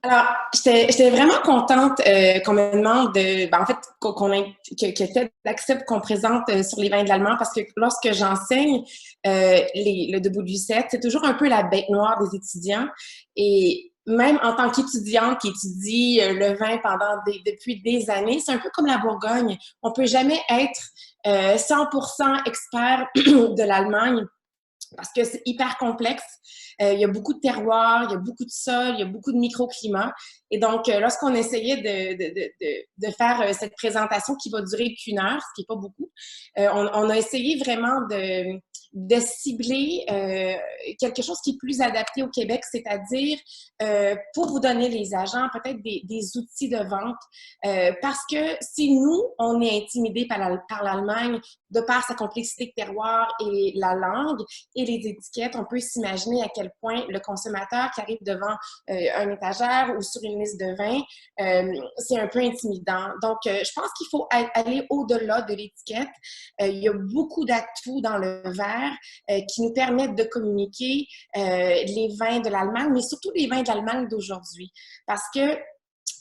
Alors, j'étais vraiment contente qu'on me demande en fait, que TED accepte qu'on présente sur les vins de l'Allemand parce que lorsque j'enseigne le Debout du 7, c'est toujours un peu la bête noire des étudiants. Et même en tant qu'étudiante qui étudie le vin depuis des années, c'est un peu comme la Bourgogne. On peut jamais être 100% expert de l'Allemagne parce que c'est hyper complexe. Il y a beaucoup de terroirs, il y a beaucoup de sols, il y a beaucoup de microclimats. Et donc, lorsqu'on essayait de faire cette présentation qui va durer qu'une heure, ce qui n'est pas beaucoup, on a essayé vraiment de cibler quelque chose qui est plus adapté au Québec, c'est-à-dire pour vous donner les agents, peut-être des outils de vente, parce que si nous, on est intimidés par l'Allemagne de par sa complexité de terroir et la langue et les étiquettes, on peut s'imaginer à quel point le consommateur qui arrive devant un étagère ou sur une liste de vins, c'est un peu intimidant. Donc, je pense qu'il faut aller au-delà de l'étiquette. Il y a beaucoup d'atouts dans le verre qui nous permettent de communiquer les vins de l'Allemagne, mais surtout les vins de l'Allemagne d'aujourd'hui. Parce que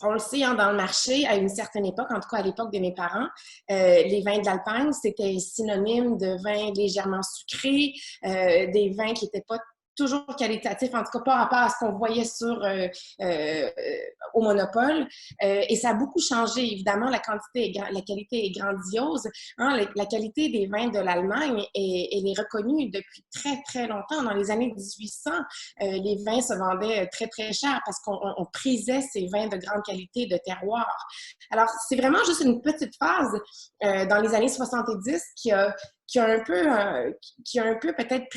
on le sait, hein, dans le marché, à une certaine époque, en tout cas à l'époque de mes parents, les vins de l'Alpagne, c'était synonyme de vins légèrement sucrés, des vins qui n'étaient pas toujours qualitatifs, en tout cas pas rapport à ce qu'on voyait euh, au monopole. Et ça a beaucoup changé. Évidemment, la qualité est grandiose. Hein, la qualité des vins de l'Allemagne, elle est reconnue depuis très, très longtemps. Dans les années 1800, les vins se vendaient très, très cher parce qu'on prisait ces vins de grande qualité de terroir. Alors, c'est vraiment juste une petite phase dans les années 70 qui a un peu, qui a un peu peut-être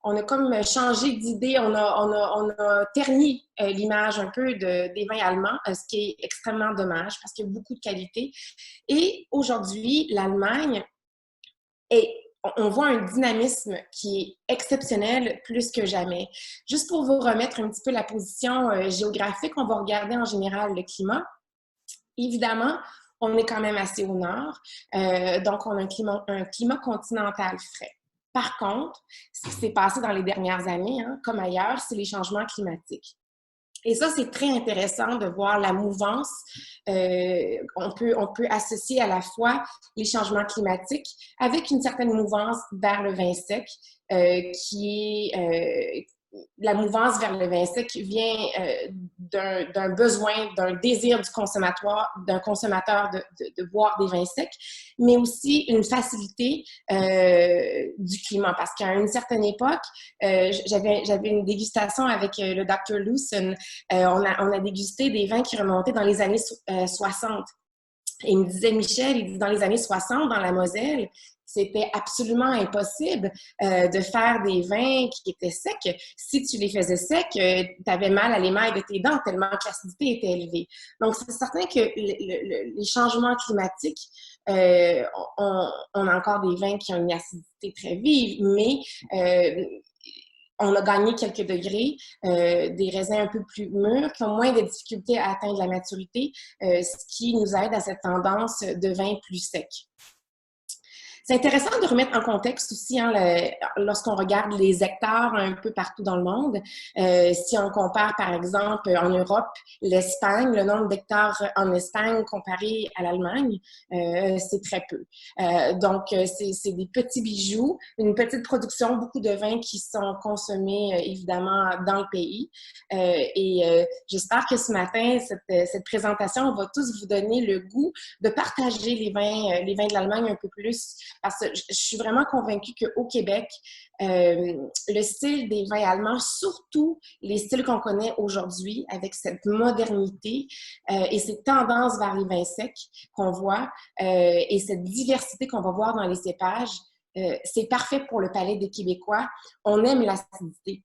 on a comme changé d'idée, on a terni l'image un peu des vins allemands, ce qui est extrêmement dommage parce qu'il y a beaucoup de qualité. Et aujourd'hui, l'Allemagne est on voit un dynamisme qui est exceptionnel plus que jamais. Juste pour vous remettre un petit peu la position géographique, on va regarder en général le climat. Évidemment, on est quand même assez au nord, donc on a un climat continental frais. Par contre, ce qui s'est passé dans les dernières années, hein, comme ailleurs, c'est les changements climatiques. Et ça, c'est très intéressant de voir la mouvance. On peut associer à la fois les changements climatiques avec une certaine mouvance vers le vin sec, qui est la mouvance vers le vin sec vient d'un besoin, d'un désir d'un consommateur de boire des vins secs, mais aussi une facilité du climat. Parce qu'à une certaine époque, j'avais une dégustation avec le Dr. Lewson. On a dégusté des vins qui remontaient dans les années 60. Et il me disait, Michel, il dit, dans les années 60, dans la Moselle, c'était absolument impossible de faire des vins qui étaient secs. Si tu les faisais secs, tu avais mal à l'émail de tes dents tellement que l'acidité était élevée. Donc, c'est certain que les changements climatiques, on a encore des vins qui ont une acidité très vive, mais on a gagné quelques degrés, des raisins un peu plus mûrs qui ont moins de difficultés à atteindre la maturité, ce qui nous aide à cette tendance de vin plus sec. C'est intéressant de remettre en contexte aussi hein, lorsqu'on regarde les hectares un peu partout dans le monde. Si on compare par exemple en Europe, l'Espagne, le nombre d'hectares en Espagne comparé à l'Allemagne, c'est très peu. C'est des petits bijoux, une petite production, beaucoup de vins qui sont consommés évidemment dans le pays. J'espère que ce matin, cette présentation va tous vous donner le goût de partager les vins de l'Allemagne un peu plus parce que je suis vraiment convaincue qu'au Québec, le style des vins allemands, surtout les styles qu'on connaît aujourd'hui avec cette modernité et cette tendance vers les vins secs qu'on voit et cette diversité qu'on va voir dans les cépages, c'est parfait pour le palais des Québécois. On aime l'acidité.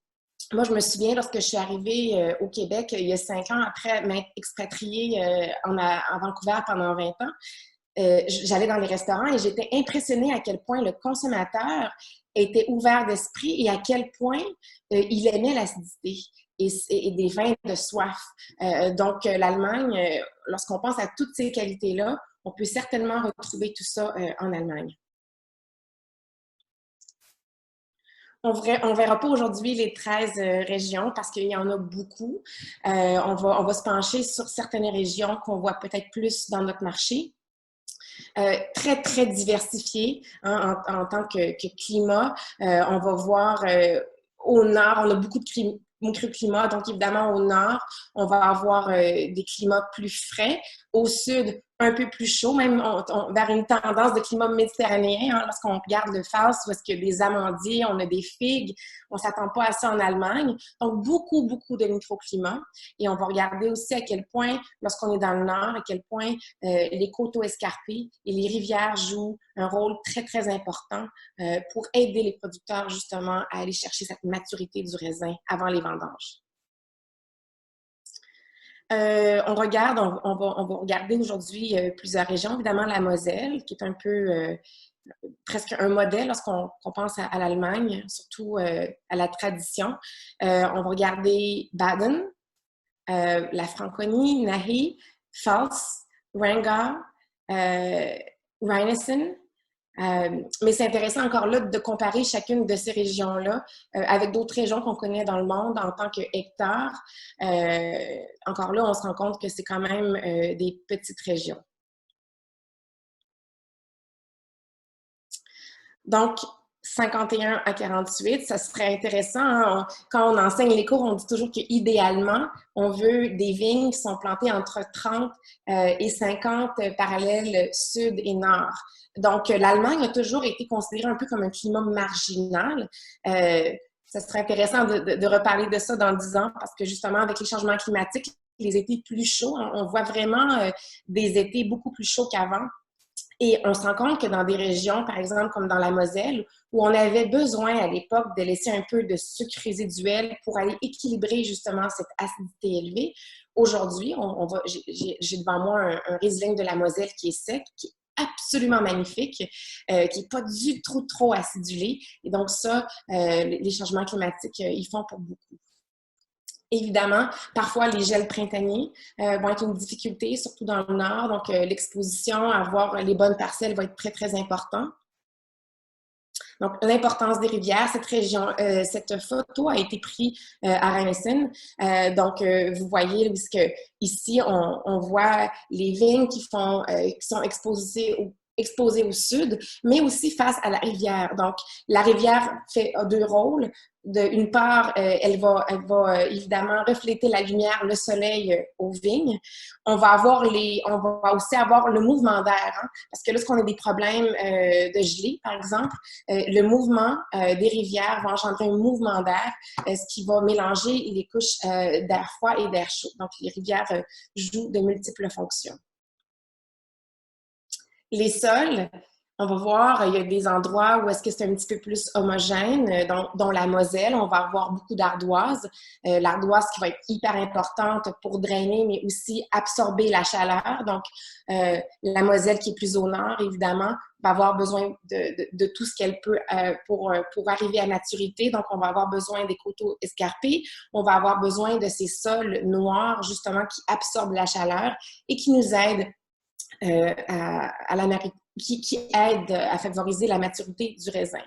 Moi, je me souviens, lorsque je suis arrivée au Québec, il y a 5 ans, après m'être expatriée en Vancouver pendant 20 ans, j'allais dans les restaurants et j'étais impressionnée à quel point le consommateur était ouvert d'esprit et à quel point il aimait l'acidité et des vins de soif. L'Allemagne, lorsqu'on pense à toutes ces qualités-là, on peut certainement retrouver tout ça en Allemagne. On verra pas aujourd'hui les 13 régions parce qu'il y en a beaucoup. On va se pencher sur certaines régions qu'on voit peut-être plus dans notre marché. Très, très diversifié hein, en tant que climat. On va voir au nord, on a beaucoup de microclimats, donc évidemment au nord, on va avoir des climats plus frais. Au sud, un peu plus chaud, même vers une tendance de climat méditerranéen. Hein, lorsqu'on regarde le Faust, où est-ce qu'il y a des amandiers, on a des figues, on ne s'attend pas à ça en Allemagne. Donc, beaucoup, beaucoup de microclimats. Et on va regarder aussi à quel point, lorsqu'on est dans le nord, à quel point les coteaux escarpés et les rivières jouent un rôle très, très important pour aider les producteurs justement à aller chercher cette maturité du raisin avant les vendanges. On va regarder aujourd'hui plusieurs régions. Évidemment, la Moselle, qui est un peu presque un modèle lorsqu'on pense à l'Allemagne, surtout à la tradition. On va regarder Baden, la Franconie, Nahe, Pfalz, Rheingau, Rheinhessen. Mais c'est intéressant encore là de comparer chacune de ces régions-là avec d'autres régions qu'on connaît dans le monde en tant que hectares. Encore là, on se rend compte que c'est quand même des petites régions. Donc, 51 à 48, ça serait intéressant. Hein? Quand on enseigne les cours, on dit toujours qu'idéalement, on veut des vignes qui sont plantées entre 30 et 50 parallèles sud et nord. Donc, l'Allemagne a toujours été considérée un peu comme un climat marginal. Ça serait intéressant de reparler de ça dans 10 ans parce que justement, avec les changements climatiques, les étés plus chauds, on voit vraiment des étés beaucoup plus chauds qu'avant. Et on se rend compte que dans des régions, par exemple, comme dans la Moselle, où on avait besoin à l'époque de laisser un peu de sucre résiduel pour aller équilibrer justement cette acidité élevée, aujourd'hui, j'ai devant moi un Riesling de la Moselle qui est sec, qui est absolument magnifique, qui n'est pas du tout trop acidulé. Et donc ça, les changements climatiques, ils font pour beaucoup. Évidemment, parfois, les gels printaniers vont être une difficulté, surtout dans le nord. Donc, l'exposition, avoir les bonnes parcelles va être très, très important. Donc, l'importance des rivières, cette photo a été prise à Rheinhessen. Donc, vous voyez, puisque ici, on voit les vignes qui sont exposées au sud, mais aussi face à la rivière. Donc, la rivière a deux rôles. D'une part, elle va évidemment refléter la lumière, le soleil aux vignes. On va aussi avoir le mouvement d'air, hein, parce que lorsqu'on a des problèmes de gelée, par exemple, le mouvement des rivières va engendrer un mouvement d'air, ce qui va mélanger les couches d'air froid et d'air chaud. Donc, les rivières jouent de multiples fonctions. Les sols, on va voir, il y a des endroits où est-ce que c'est un petit peu plus homogène, dont la Moselle, on va avoir beaucoup d'ardoise. L'ardoise qui va être hyper importante pour drainer, mais aussi absorber la chaleur. Donc, la Moselle qui est plus au nord, évidemment, va avoir besoin de tout ce qu'elle peut pour arriver à maturité. Donc, on va avoir besoin des coteaux escarpés. On va avoir besoin de ces sols noirs, justement, qui absorbent la chaleur et qui nous aident qui aide à favoriser la maturité du raisin.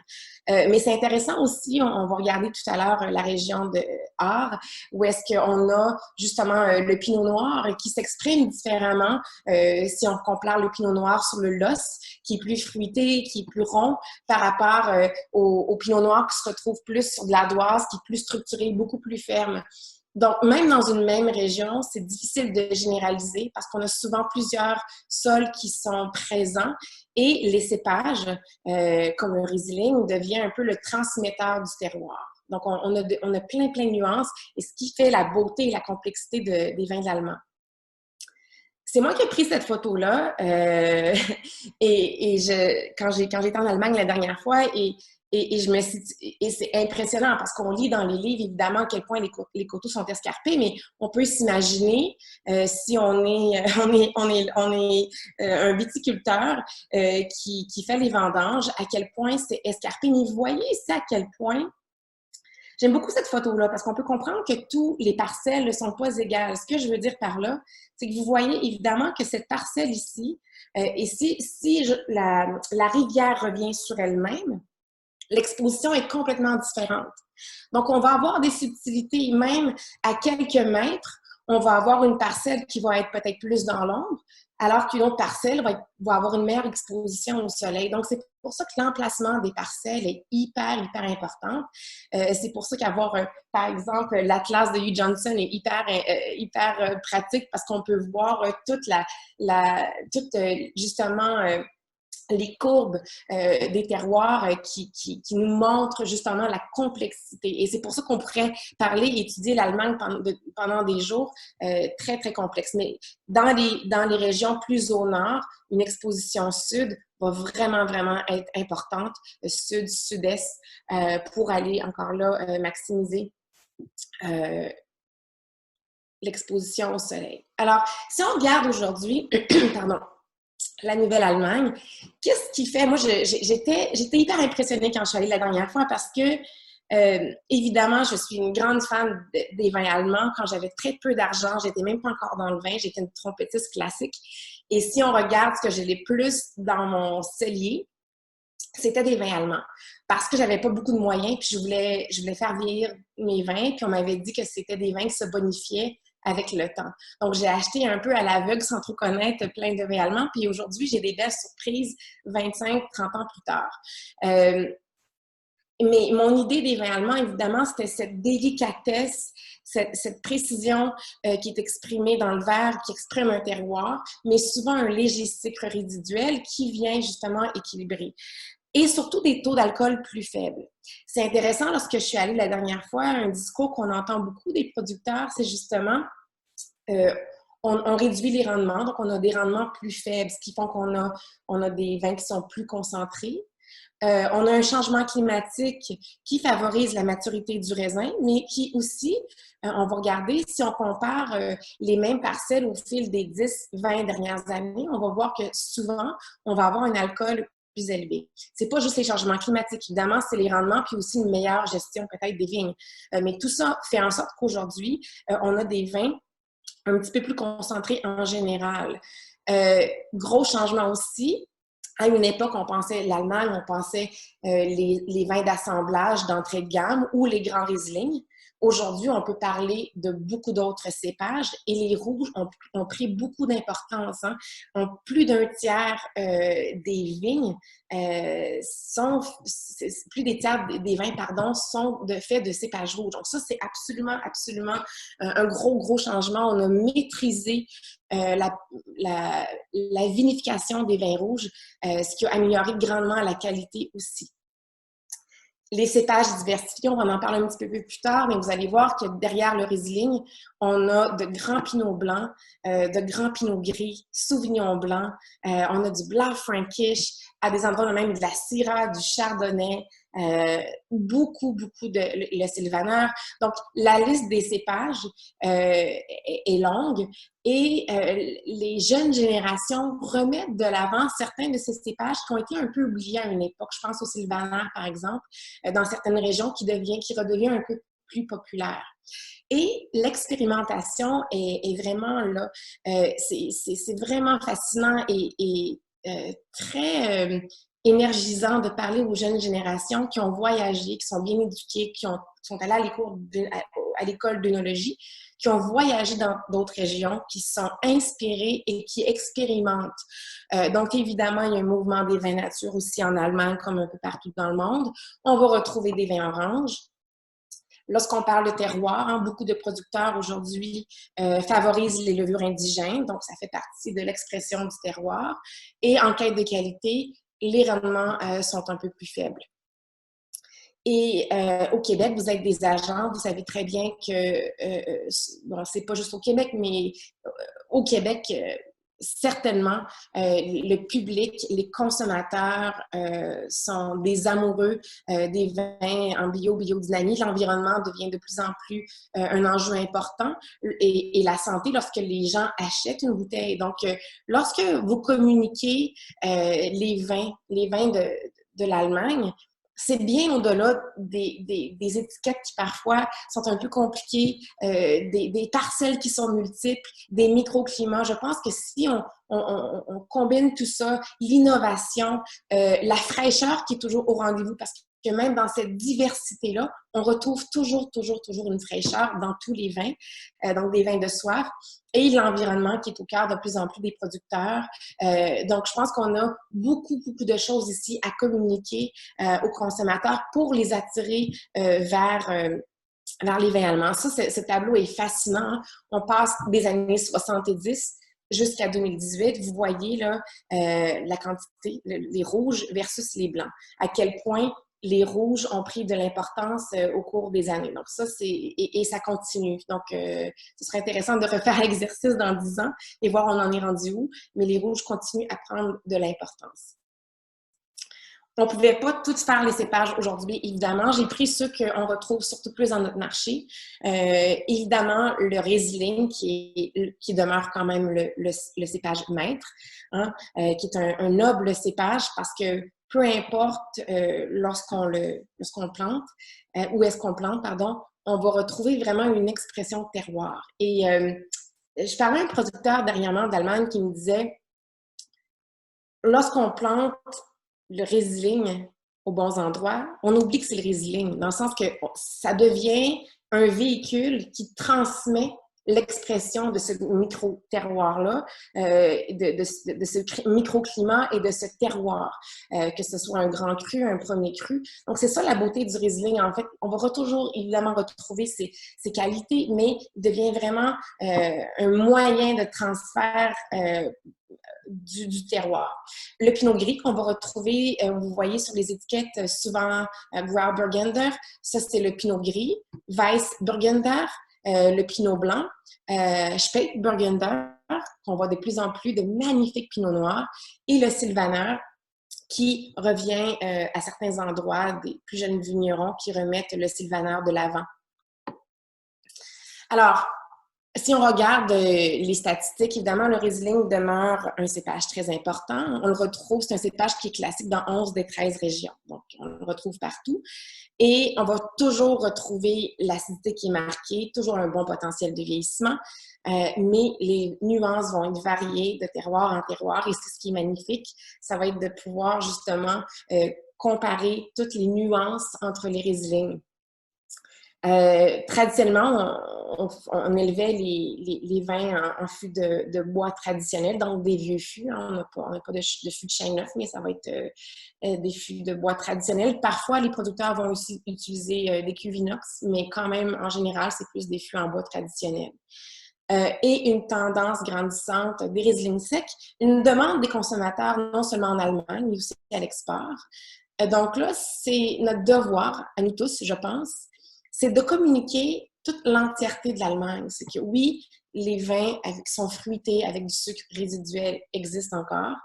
Mais c'est intéressant aussi, on va regarder tout à l'heure la région de Arles, où est-ce qu'on a justement le pinot noir qui s'exprime différemment si on compare le pinot noir sur le Los, qui est plus fruité, qui est plus rond, par rapport au pinot noir qui se retrouve plus sur de l'ardoise, qui est plus structuré, beaucoup plus ferme. Donc, même dans une même région, c'est difficile de généraliser parce qu'on a souvent plusieurs sols qui sont présents et les cépages, comme le Riesling, devient un peu le transmetteur du terroir. Donc, on a plein de nuances et ce qui fait la beauté et la complexité des vins allemands. C'est moi qui ai pris cette photo-là quand j'étais en Allemagne la dernière fois et je me suis et c'est impressionnant parce qu'on lit dans les livres évidemment à quel point les coteaux sont escarpés, mais on peut s'imaginer si on est un viticulteur qui fait les vendanges, à quel point c'est escarpé. Mais vous voyez ici à quel point j'aime beaucoup cette photo-là parce qu'on peut comprendre que tous les parcelles ne sont pas égales. Ce que je veux dire par là, c'est que vous voyez évidemment que cette parcelle ici, et si la rivière revient sur elle-même, l'exposition est complètement différente. Donc, on va avoir des subtilités, même à quelques mètres, on va avoir une parcelle qui va être peut-être plus dans l'ombre, alors qu'une autre parcelle va avoir une meilleure exposition au soleil. Donc, c'est pour ça que l'emplacement des parcelles est hyper, hyper important. C'est pour ça qu'avoir, par exemple, l'atlas de Hugh Johnson est hyper pratique parce qu'on peut voir justement les courbes des terroirs qui nous montrent justement la complexité. Et c'est pour ça qu'on pourrait parler, étudier l'Allemagne pendant des jours très, très complexes. Mais dans les régions plus au nord, une exposition sud va vraiment, vraiment être importante, sud, sud-est, pour aller encore là maximiser l'exposition au soleil. Alors, si on regarde aujourd'hui, pardon, la Nouvelle-Allemagne, qu'est-ce qui fait... Moi, j'étais hyper impressionnée quand je suis allée la dernière fois parce que, évidemment, je suis une grande fan des vins allemands. Quand j'avais très peu d'argent, j'étais même pas encore dans le vin, j'étais une trompettiste classique. Et si on regarde ce que j'ai le plus dans mon cellier, c'était des vins allemands. Parce que j'avais pas beaucoup de moyens, puis je voulais faire vieillir mes vins, puis on m'avait dit que c'était des vins qui se bonifiaient avec le temps. Donc, j'ai acheté un peu à l'aveugle sans trop connaître plein de vins allemands, puis aujourd'hui, j'ai des belles surprises 25, 30 ans plus tard. Mais mon idée des vins allemands, évidemment, c'était cette délicatesse, cette précision qui est exprimée dans le verre, qui exprime un terroir, mais souvent un léger sucre résiduel qui vient justement équilibrer. Et surtout des taux d'alcool plus faibles. C'est intéressant, lorsque je suis allée la dernière fois, un discours qu'on entend beaucoup des producteurs, c'est justement on réduit les rendements, donc on a des rendements plus faibles, ce qui font qu'on a des vins qui sont plus concentrés. On a un changement climatique qui favorise la maturité du raisin, mais qui aussi, on va regarder, si on compare les mêmes parcelles au fil des 10-20 dernières années, on va voir que souvent, on va avoir un alcool plus élevé. C'est pas juste les changements climatiques, évidemment, c'est les rendements, puis aussi une meilleure gestion peut-être des vignes. Mais tout ça fait en sorte qu'aujourd'hui, on a des vins un petit peu plus concentrés en général. Gros changement aussi. À une époque, on pensait l'Allemagne, on pensait les vins d'assemblage d'entrée de gamme ou les grands Riesling. Aujourd'hui, on peut parler de beaucoup d'autres cépages et les rouges ont pris beaucoup d'importance. Hein. Plus d'un tiers des vignes plus des tiers des vins, pardon, sont de fait de cépages rouges. Donc ça, c'est absolument, absolument un gros, gros changement. On a maîtrisé la vinification des vins rouges, ce qui a amélioré grandement la qualité aussi. Les cépages diversifiés, on va en parler un petit peu plus tard, mais vous allez voir que derrière le Riesling, on a de grands pinots blancs, de grands pinots gris, sauvignon blanc, on a du blanc frankish, à des endroits même de la syrah, du chardonnay, beaucoup de le sylvaner. Donc, la liste des cépages est longue et les jeunes générations remettent de l'avant certains de ces cépages qui ont été un peu oubliés à une époque. Je pense au sylvaner, par exemple, dans certaines régions qui redevient un peu plus populaire. Et l'expérimentation est vraiment là. C'est vraiment fascinant et très énergisant de parler aux jeunes générations qui ont voyagé, qui sont bien éduquées, qui sont allées à l'école d'œnologie, qui ont voyagé dans d'autres régions, qui sont inspirés et qui expérimentent. Donc, évidemment, il y a un mouvement des vins nature aussi en Allemagne, comme un peu partout dans le monde. On va retrouver des vins oranges. Lorsqu'on parle de terroir, hein, beaucoup de producteurs aujourd'hui favorisent les levures indigènes, donc ça fait partie de l'expression du terroir. Et en quête de qualité, les rendements sont un peu plus faibles. Et au Québec, vous êtes des agents, vous savez très bien que, bon, c'est pas juste au Québec, mais au Québec, certainement, le public, les consommateurs sont des amoureux des vins en biodynamie. L'environnement devient de plus en plus un enjeu important et la santé lorsque les gens achètent une bouteille. Donc, lorsque vous communiquez les vins de l'Allemagne, c'est bien au-delà des étiquettes qui parfois sont un peu compliquées, des parcelles qui sont multiples, des microclimats. Je pense que si on combine tout ça, l'innovation, la fraîcheur qui est toujours au rendez-vous parce que même dans cette diversité-là, on retrouve toujours une fraîcheur dans tous les vins, donc des vins de soif, et l'environnement qui est au cœur de plus en plus des producteurs. Donc, je pense qu'on a beaucoup de choses ici à communiquer aux consommateurs pour les attirer vers les vins allemands. Ça, ce tableau est fascinant. On passe des années 70 jusqu'à 2018. Vous voyez là la quantité, les rouges versus les blancs. À quel point les rouges ont pris de l'importance au cours des années. Donc ça, et ça continue. Donc, ce serait intéressant de refaire l'exercice dans 10 ans et voir on en est rendu où, mais les rouges continuent à prendre de l'importance. On ne pouvait pas tout faire les cépages aujourd'hui, évidemment. J'ai pris ceux qu'on retrouve surtout plus dans notre marché. Évidemment, le Riesling qui demeure quand même le cépage maître, hein, qui est un noble cépage parce que peu importe lorsqu'on le plante, où est-ce qu'on plante, pardon, on va retrouver vraiment une expression terroir. Et je parlais à un producteur dernièrement d'Allemagne qui me disait, lorsqu'on plante le Riesling aux bons endroits, on oublie que c'est le Riesling, dans le sens que ça devient un véhicule qui transmet l'expression de ce micro-terroir-là, de ce microclimat et de ce terroir, que ce soit un grand cru, un premier cru. Donc, c'est ça la beauté du Riesling. En fait, on va toujours, évidemment, retrouver ses qualités, mais il devient vraiment un moyen de transfert du terroir. Le pinot gris qu'on va retrouver, vous voyez sur les étiquettes souvent Grauburgunder, ça c'est le pinot gris, Weißburgunder, le pinot blanc, Spätburgunder, qu'on voit de plus en plus de magnifiques pinots noirs, et le Sylvaner, qui revient à certains endroits des plus jeunes vignerons qui remettent le Sylvaner de l'avant. Alors, si on regarde les statistiques, évidemment, le Riesling demeure un cépage très important. On le retrouve, c'est un cépage qui est classique dans 11 des 13 régions. Donc, on le retrouve partout. Et on va toujours retrouver l'acidité qui est marquée, toujours un bon potentiel de vieillissement, mais les nuances vont être variées de terroir en terroir. Et c'est ce qui est magnifique, ça va être de pouvoir justement comparer toutes les nuances entre les Rieslings. Traditionnellement, on élevait les vins en fûts de bois traditionnels, donc des vieux fûts. Hein. On n'a pas de fûts de chêne neuf, mais ça va être des fûts de bois traditionnels. Parfois, les producteurs vont aussi utiliser des cuves inox, mais quand même, en général, c'est plus des fûts en bois traditionnels. Et une tendance grandissante des Riesling secs, une demande des consommateurs, non seulement en Allemagne, mais aussi à l'export. Donc là, c'est notre devoir, à nous tous, je pense, c'est de communiquer toute l'entièreté de l'Allemagne. C'est que oui, les vins qui sont fruités avec du sucre résiduel existent encore,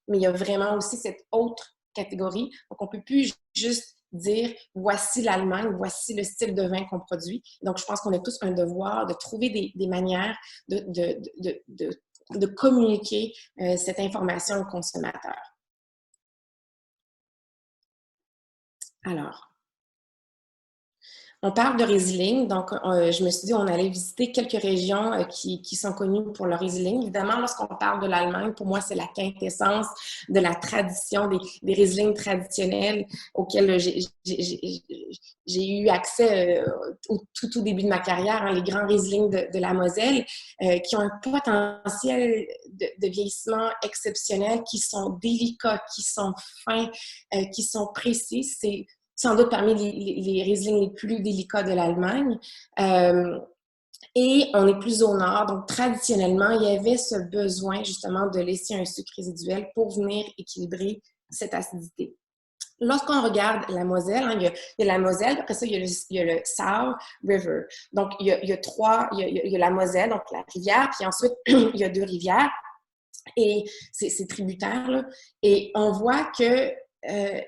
mais il y a vraiment aussi cette autre catégorie. Donc, on ne peut plus juste dire voici l'Allemagne, voici le style de vin qu'on produit. Donc, je pense qu'on a tous un devoir de trouver des manières de communiquer cette information aux consommateurs. Alors, on parle de Riesling, donc je me suis dit on allait visiter quelques régions qui sont connues pour le Riesling. Évidemment, lorsqu'on parle de l'Allemagne, pour moi, c'est la quintessence de la tradition, des Riesling traditionnels auxquels j'ai eu accès au tout début de ma carrière, hein, les grands Riesling de la Moselle, qui ont un potentiel de vieillissement exceptionnel, qui sont délicats, qui sont fins, qui sont précis. C'est sans doute parmi les Riesling les plus délicats de l'Allemagne. Et on est plus au nord, donc traditionnellement, il y avait ce besoin justement de laisser un sucre résiduel pour venir équilibrer cette acidité. Lorsqu'on regarde la Moselle, hein, il y a la Moselle, après ça, il y a le Saar River. Donc, il y a la Moselle, donc la rivière, puis ensuite, il y a deux rivières, et c'est tributaire, là, et on voit que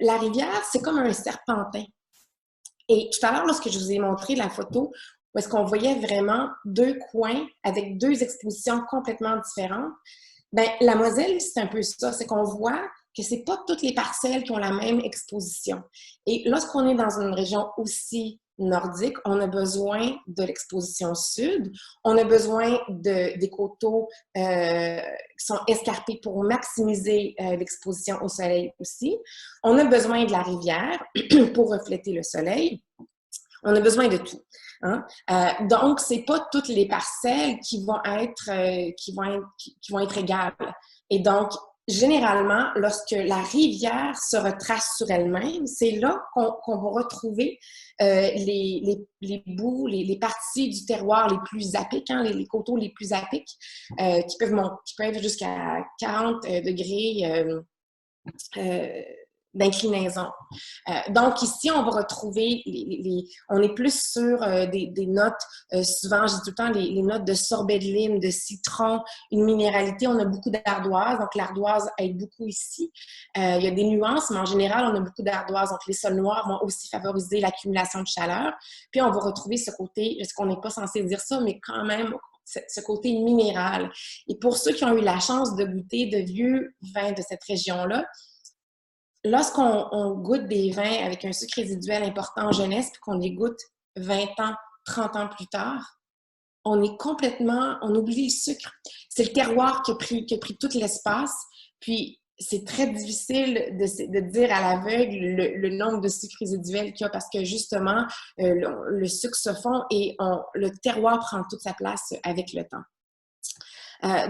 la rivière, c'est comme un serpentin. Et tout à l'heure, lorsque je vous ai montré la photo, où est-ce qu'on voyait vraiment deux coins avec deux expositions complètement différentes, bien, la Moselle, c'est un peu ça. C'est qu'on voit que c'est pas toutes les parcelles qui ont la même exposition. Et lorsqu'on est dans une région aussi nordique, on a besoin de l'exposition sud, on a besoin des coteaux qui sont escarpés pour maximiser l'exposition au soleil aussi. On a besoin de la rivière pour refléter le soleil. On a besoin de tout. Hein? Donc, c'est pas toutes les parcelles qui vont être égales. Et donc, généralement, lorsque la rivière se retrace sur elle-même, c'est là qu'on va retrouver les bouts, les parties du terroir les plus à pic, hein, les coteaux les plus à pic, qui peuvent être jusqu'à 40 degrés d'inclinaison. Donc, ici, on va retrouver, on est plus sur des notes, souvent, je dis tout le temps, les notes de sorbet de lime, de citron, une minéralité. On a beaucoup d'ardoise, donc l'ardoise aide beaucoup ici. Il y a des nuances, mais en général, on a beaucoup d'ardoise. Donc, les sols noirs vont aussi favoriser l'accumulation de chaleur. Puis, on va retrouver ce côté, est-ce qu'on n'est pas censé dire ça, mais quand même, ce côté minéral. Et pour ceux qui ont eu la chance de goûter de vieux vins de cette région-là, lorsqu'on goûte des vins avec un sucre résiduel important en jeunesse, puis qu'on les goûte 20 ans, 30 ans plus tard, on oublie le sucre. C'est le terroir qui a pris tout l'espace, puis c'est très difficile de dire à l'aveugle le nombre de sucres résiduels qu'il y a parce que justement, le sucre se fond et le terroir prend toute sa place avec le temps.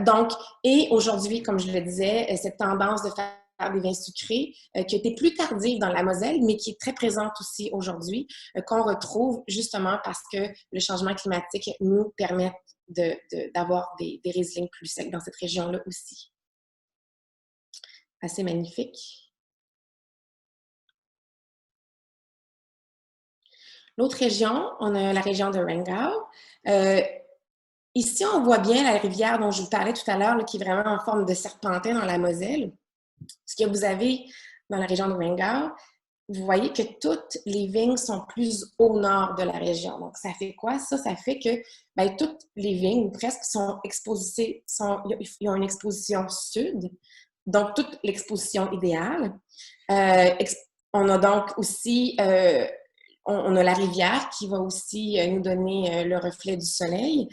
Donc, et aujourd'hui, comme je le disais, cette tendance de faire des vins sucrés, qui a été plus tardive dans la Moselle, mais qui est très présente aussi aujourd'hui, qu'on retrouve justement parce que le changement climatique nous permet d'avoir des Riesling plus secs dans cette région-là aussi. Assez magnifique. L'autre région, on a la région de Rheingau. Ici, on voit bien la rivière dont je vous parlais tout à l'heure, qui est vraiment en forme de serpentin dans la Moselle. Ce que vous avez dans la région de Rheingau, vous voyez que toutes les vignes sont plus au nord de la région. Donc, ça fait quoi, ça? Ça fait que toutes les vignes, presque, sont exposées, ils ont une exposition sud, donc toute l'exposition idéale. On a donc aussi, on a la rivière qui va aussi nous donner le reflet du soleil.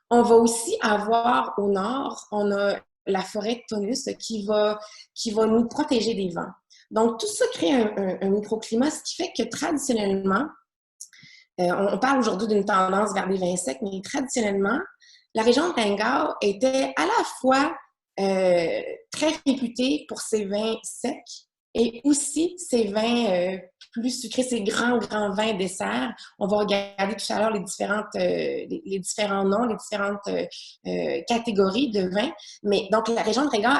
On va aussi avoir au nord, on a la forêt de Taunus qui va nous protéger des vents. Donc, tout ça crée un microclimat, ce qui fait que traditionnellement, on parle aujourd'hui d'une tendance vers des vins secs, mais traditionnellement, la région de Rheingau était à la fois très réputée pour ses vins secs et aussi ses vins plus sucrés, ces grands vins desserts. On va regarder tout à l'heure les différents noms, les différentes catégories de vins. Mais donc, la région de Rheingau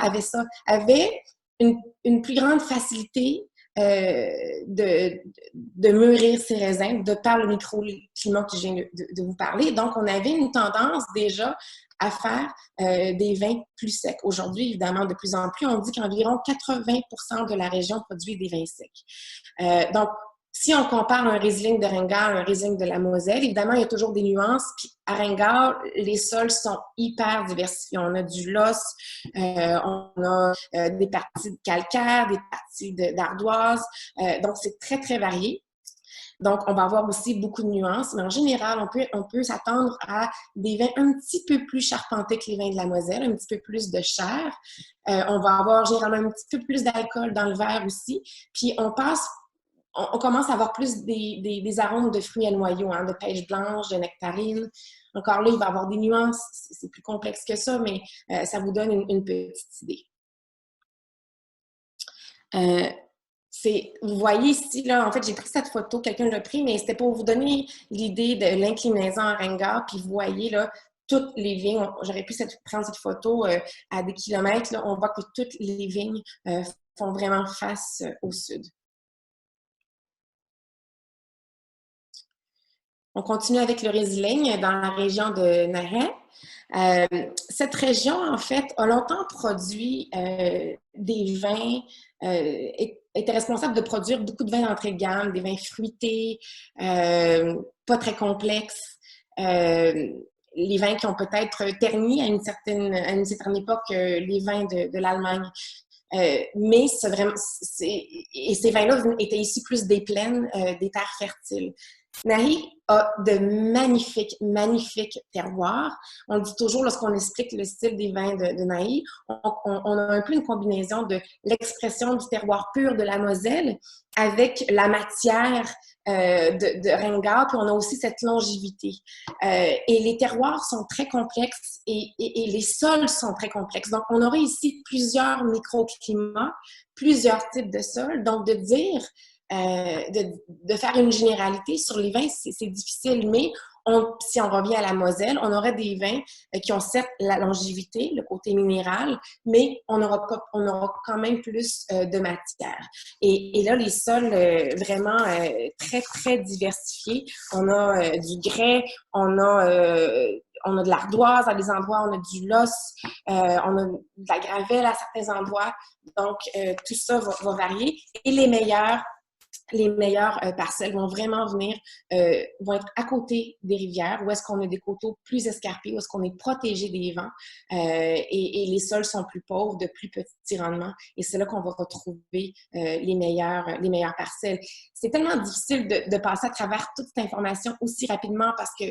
avait une plus grande facilité de mûrir ses raisins, de par le microclimat que je viens de vous parler. Donc, on avait une tendance déjà à faire des vins plus secs. Aujourd'hui, évidemment, de plus en plus, on dit qu'environ 80% de la région produit des vins secs. Donc, si on compare un Riesling de Rheingau à un Riesling de la Moselle, évidemment, il y a toujours des nuances. Puis à Rheingau, les sols sont hyper diversifiés. On a du loess, on a des parties de calcaire, des parties d'ardoise. Donc, c'est très, très varié. Donc, on va avoir aussi beaucoup de nuances, mais en général, on peut s'attendre à des vins un petit peu plus charpentés que les vins de la Moselle, un petit peu plus de chair. On va avoir généralement un petit peu plus d'alcool dans le verre aussi. Puis, on commence à avoir plus des arômes de fruits à noyaux, hein, de pêche blanche, de nectarine. Encore là, il va y avoir des nuances. C'est plus complexe que ça, mais ça vous donne une petite idée. Vous voyez ici, là, en fait, j'ai pris cette photo, quelqu'un l'a pris, mais c'était pour vous donner l'idée de l'inclinaison à Rheingau. Puis vous voyez, là, toutes les vignes, j'aurais pu prendre cette photo à des kilomètres, là, on voit que toutes les vignes font vraiment face au sud. On continue avec le Riesling dans la région de Nahe. Cette région, en fait, a longtemps produit des vins, était responsable de produire beaucoup de vins d'entrée de gamme, des vins fruités, pas très complexes, les vins qui ont peut-être terni à une certaine époque les vins de l'Allemagne. Mais ces vins-là étaient issus plus des plaines, des terres fertiles. Nahi a de magnifiques, magnifiques terroirs. On le dit toujours lorsqu'on explique le style des vins de Nahi, on a un peu une combinaison de l'expression du terroir pur de la Moselle avec la matière de Rheingau, puis on a aussi cette longévité. Et les terroirs sont très complexes et les sols sont très complexes. Donc, on aurait ici plusieurs microclimats, plusieurs types de sols. Donc, de dire de faire une généralité sur les vins, c'est difficile, mais si on revient à la Moselle, on aurait des vins qui ont certes la longévité, le côté minéral, mais on aura quand même plus de matière. Et là, les sols vraiment très, très diversifiés. On a du grès, on a de l'ardoise à des endroits, on a du loess, on a de la gravelle à certains endroits. Donc, tout ça va varier. Et les meilleures parcelles vont vraiment vont être à côté des rivières, où est-ce qu'on a des coteaux plus escarpés, où est-ce qu'on est protégé des vents, et les sols sont plus pauvres, de plus petits rendements, et c'est là qu'on va retrouver les meilleures parcelles. C'est tellement difficile de passer à travers toute cette information aussi rapidement parce que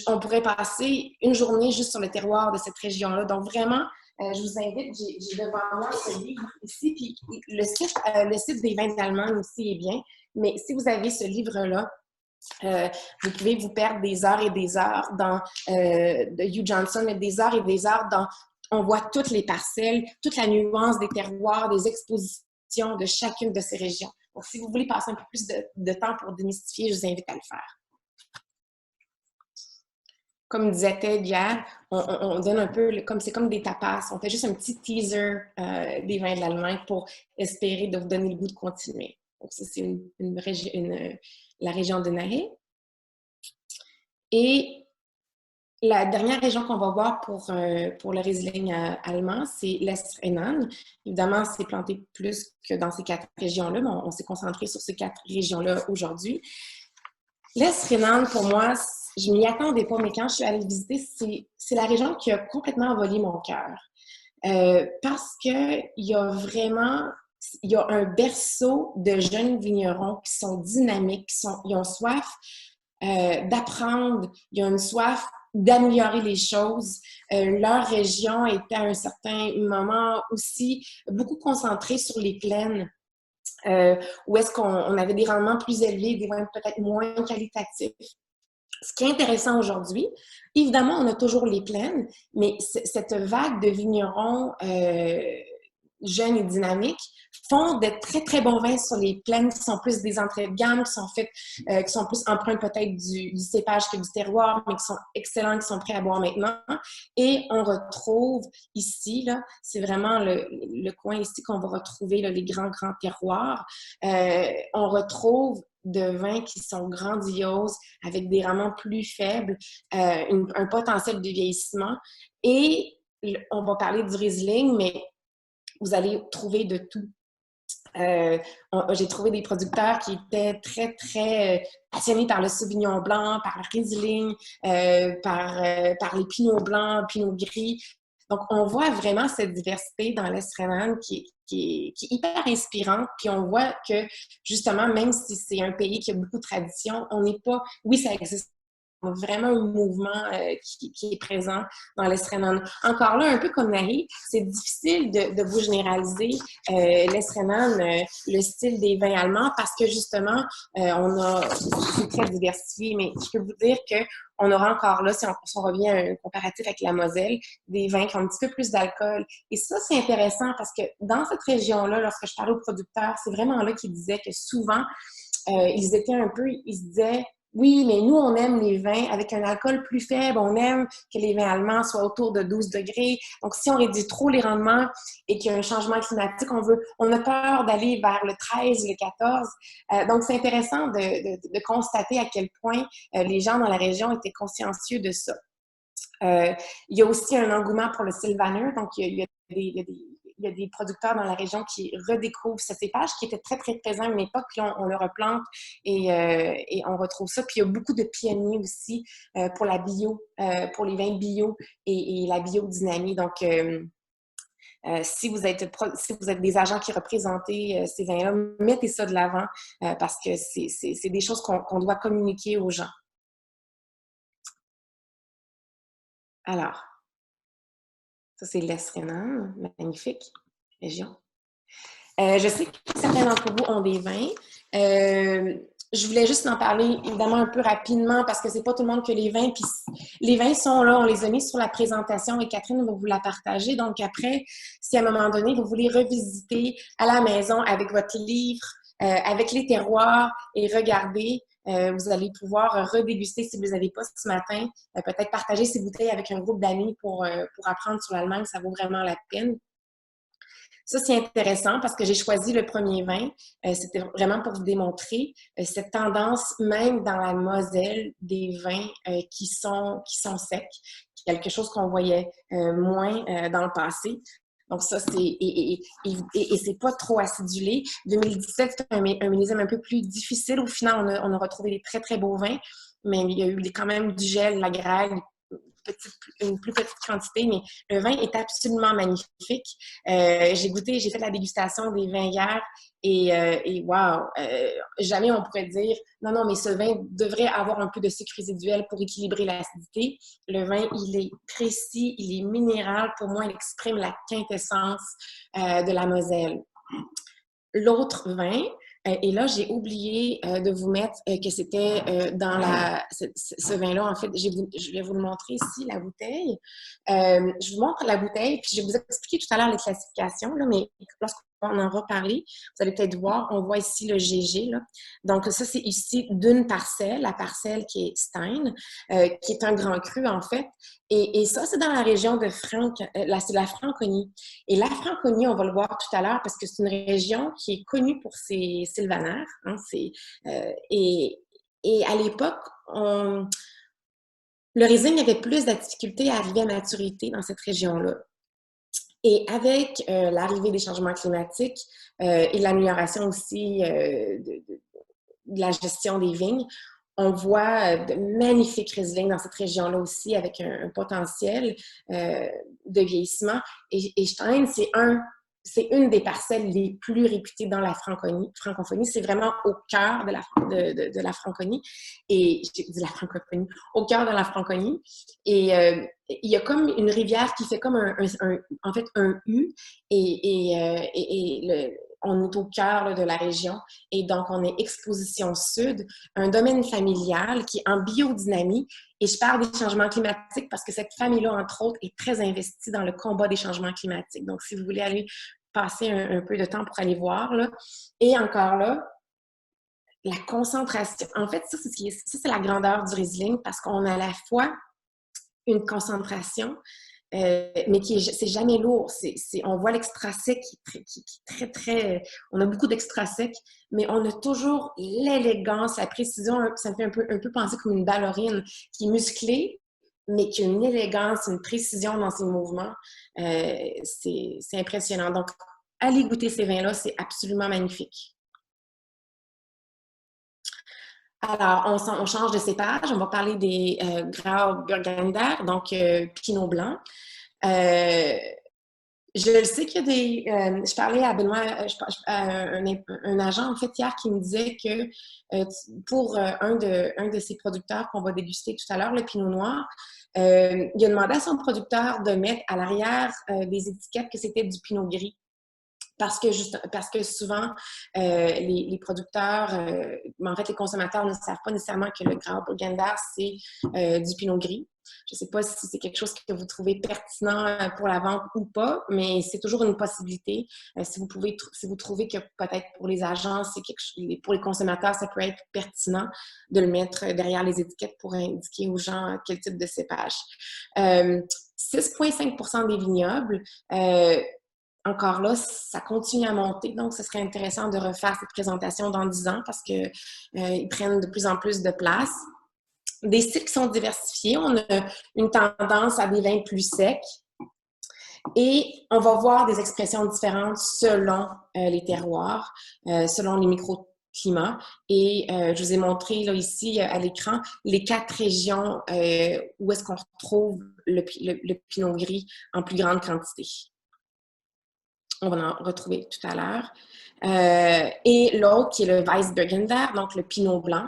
on pourrait passer une journée juste sur le terroir de cette région-là. Donc, vraiment, je vous invite, j'ai devant moi ce livre ici, puis le site des vins d'Allemagne aussi est bien, mais si vous avez ce livre-là, vous pouvez vous perdre des heures et des heures de Hugh Johnson, mais des heures et des heures on voit toutes les parcelles, toute la nuance des terroirs, des expositions de chacune de ces régions. Donc, si vous voulez passer un peu plus de temps pour démystifier, je vous invite à le faire. Comme disait Ted hier, on donne un peu, c'est comme des tapas. On fait juste un petit teaser des vins de l'Allemagne pour espérer de vous donner le goût de continuer. Donc, ça, c'est la région de Nahe. Et la dernière région qu'on va voir pour le Riesling allemand, c'est l'Est-Rhénan. Évidemment, c'est planté plus que dans ces 4 régions-là, mais on s'est concentré sur ces 4 régions-là aujourd'hui. L'Est-Rhénan, pour moi, je m'y attendais pas, mais quand je suis allée visiter, c'est la région qui a complètement envolé mon cœur. Parce qu'il y a vraiment, il y a un berceau de jeunes vignerons qui sont dynamiques, ils ont soif d'apprendre, ils ont une soif d'améliorer les choses. Leur région était à un certain moment aussi beaucoup concentrée sur les plaines. Où est-ce qu'on avait des rendements plus élevés, des vins peut-être moins qualitatifs. Ce qui est intéressant aujourd'hui, évidemment, on a toujours les plaines, mais cette vague de vignerons jeunes et dynamiques font de très, très bons vins sur les plaines qui sont plus des entrées de gamme, qui sont plus empreintes peut-être du cépage que du terroir, mais qui sont excellents, qui sont prêts à boire maintenant. Et on retrouve ici, là, c'est vraiment le coin ici qu'on va retrouver là, les grands terroirs. On retrouve de vins qui sont grandioses, avec des rendements plus faibles, un potentiel de vieillissement. Et on va parler du Riesling, mais vous allez trouver de tout. J'ai trouvé des producteurs qui étaient très, très passionnés par le Sauvignon blanc, par le Riesling, par les Pinots blancs, Pinots gris. Donc, on voit vraiment cette diversité dans l'Est-Rhénan qui est hyper inspirante. Puis on voit que, justement, même si c'est un pays qui a beaucoup de tradition, on n'est pas... Oui, ça existe vraiment un mouvement qui est présent dans l'Est-Rhénan. Encore là, un peu comme Nahi, c'est difficile de vous généraliser l'Est-Rhénan, le style des vins allemands, parce que justement, c'est très diversifié, mais je peux vous dire qu'on aura encore là, si on revient à un comparatif avec la Moselle, des vins qui ont un petit peu plus d'alcool. Et ça, c'est intéressant parce que dans cette région-là, lorsque je parlais aux producteurs, c'est vraiment là qu'ils disaient que souvent, ils se disaient, oui, mais nous, on aime les vins avec un alcool plus faible. On aime que les vins allemands soient autour de 12 degrés. Donc, si on réduit trop les rendements et qu'il y a un changement climatique, on a peur d'aller vers le 13, le 14. Donc, c'est intéressant de constater à quel point les gens dans la région étaient consciencieux de ça. Il y a aussi un engouement pour le Sylvaner. Donc, il y a des producteurs dans la région qui redécouvrent ce cépage qui était très, très présent à une époque, puis on le replante et on retrouve ça. Puis il y a beaucoup de pionniers aussi pour la bio, pour les vins bio et la biodynamie. Donc, Si vous êtes des agents qui représentez ces vins-là, mettez ça de l'avant parce que c'est des choses qu'on doit communiquer aux gens. Alors, ça c'est l'Est-Rhénan, magnifique région. Je sais que certains d'entre vous ont des vins. Je voulais juste en parler évidemment un peu rapidement parce que c'est pas tout le monde que les vins. Puis les vins sont là, on les a mis sur la présentation et Catherine va vous la partager. Donc après, si à un moment donné, vous voulez revisiter à la maison avec votre livre, avec les terroirs et regarder, vous allez pouvoir redéguster si vous ne les avez pas ce matin. Peut-être partager ces bouteilles avec un groupe d'amis pour apprendre sur l'Allemagne, ça vaut vraiment la peine. Ça, c'est intéressant parce que j'ai choisi le premier vin. C'était vraiment pour vous démontrer cette tendance, même dans la Moselle, des vins qui sont secs, quelque chose qu'on voyait moins dans le passé. Donc ça, c'est et c'est pas trop acidulé. 2017, c'est un millésime un peu plus difficile. Au final, on a retrouvé des très, très beaux vins, mais il y a eu quand même du gel, la graille, une plus petite quantité, mais le vin est absolument magnifique. J'ai fait la dégustation des vins hier et wow, jamais on pourrait dire non, non, mais ce vin devrait avoir un peu de sucre résiduel pour équilibrer l'acidité. Le vin, il est précis, il est minéral. Pour moi, il exprime la quintessence de la Moselle. L'autre vin, et là, j'ai oublié de vous mettre que c'était dans ce vin-là. En fait, je vais vous le montrer ici, la bouteille. Je vous montre la bouteille, puis je vais vous expliquer tout à l'heure les classifications, là, mais lorsqu'on en va parler, vous allez peut-être voir, on voit ici le GG. Là. Donc, ça, c'est ici d'une parcelle, la parcelle qui est Stein, qui est un grand cru, en fait. Et ça, c'est dans la région de c'est la Franconie. Et la Franconie, on va le voir tout à l'heure parce que c'est une région qui est connue pour ses sylvaнаires. Hein, et à l'époque, le raisin avait plus de difficultés à arriver à maturité dans cette région-là. Et avec l'arrivée des changements climatiques et l'amélioration aussi de la gestion des vignes, on voit de magnifiques Riesling dans cette région-là aussi avec un potentiel de vieillissement. Et Stein, c'est une des parcelles les plus réputées dans la francophonie. C'est vraiment au cœur de la Franconie. Et j'ai dit la francophonie, au cœur de la Franconie. Et il y a comme une rivière qui fait comme en fait un U. On est au cœur là, de la région. Et donc, on est exposition sud, un domaine familial qui est en biodynamie. Et je parle des changements climatiques parce que cette famille-là, entre autres, est très investie dans le combat des changements climatiques. Donc, si vous voulez aller passer un peu de temps pour aller voir, là. Et encore là, la concentration. En fait, ça, c'est la grandeur du Riesling parce qu'on a à la fois une concentration, mais c'est jamais lourd. On voit l'extra sec qui est très, très... On a beaucoup d'extra sec, mais on a toujours l'élégance, la précision. Ça me fait un peu penser comme une ballerine qui est musclée, mais qui a une élégance, une précision dans ses mouvements. C'est impressionnant. Donc, allez goûter ces vins-là, c'est absolument magnifique. Alors, on change de cépage. On va parler des Grauburgunder, donc Pinot blanc. Je le sais qu'il y a je parlais à Benoît, un agent en fait hier qui me disait que pour un de ses producteurs qu'on va déguster tout à l'heure, le Pinot Noir, il a demandé à son producteur de mettre à l'arrière des étiquettes que c'était du Pinot Gris. Parce que souvent, les producteurs, en fait, les consommateurs ne savent pas nécessairement que le Grauburgunder, c'est du Pinot Gris. Je ne sais pas si c'est quelque chose que vous trouvez pertinent pour la vente ou pas, mais c'est toujours une possibilité. Si vous trouvez que peut-être pour les agents, pour les consommateurs, ça peut être pertinent de le mettre derrière les étiquettes pour indiquer aux gens quel type de cépage. 6,5% des vignobles. Encore là, ça continue à monter, donc ce serait intéressant de refaire cette présentation dans 10 ans parce qu'ils prennent de plus en plus de place. Des styles qui sont diversifiés, on a une tendance à des vins plus secs et on va voir des expressions différentes selon les terroirs, selon les microclimats. Et je vous ai montré là, ici à l'écran les 4 régions où est-ce qu'on retrouve le Pinot Gris en plus grande quantité. On va en retrouver tout à l'heure. Et l'autre qui est le Weißburgunder, donc le Pinot blanc,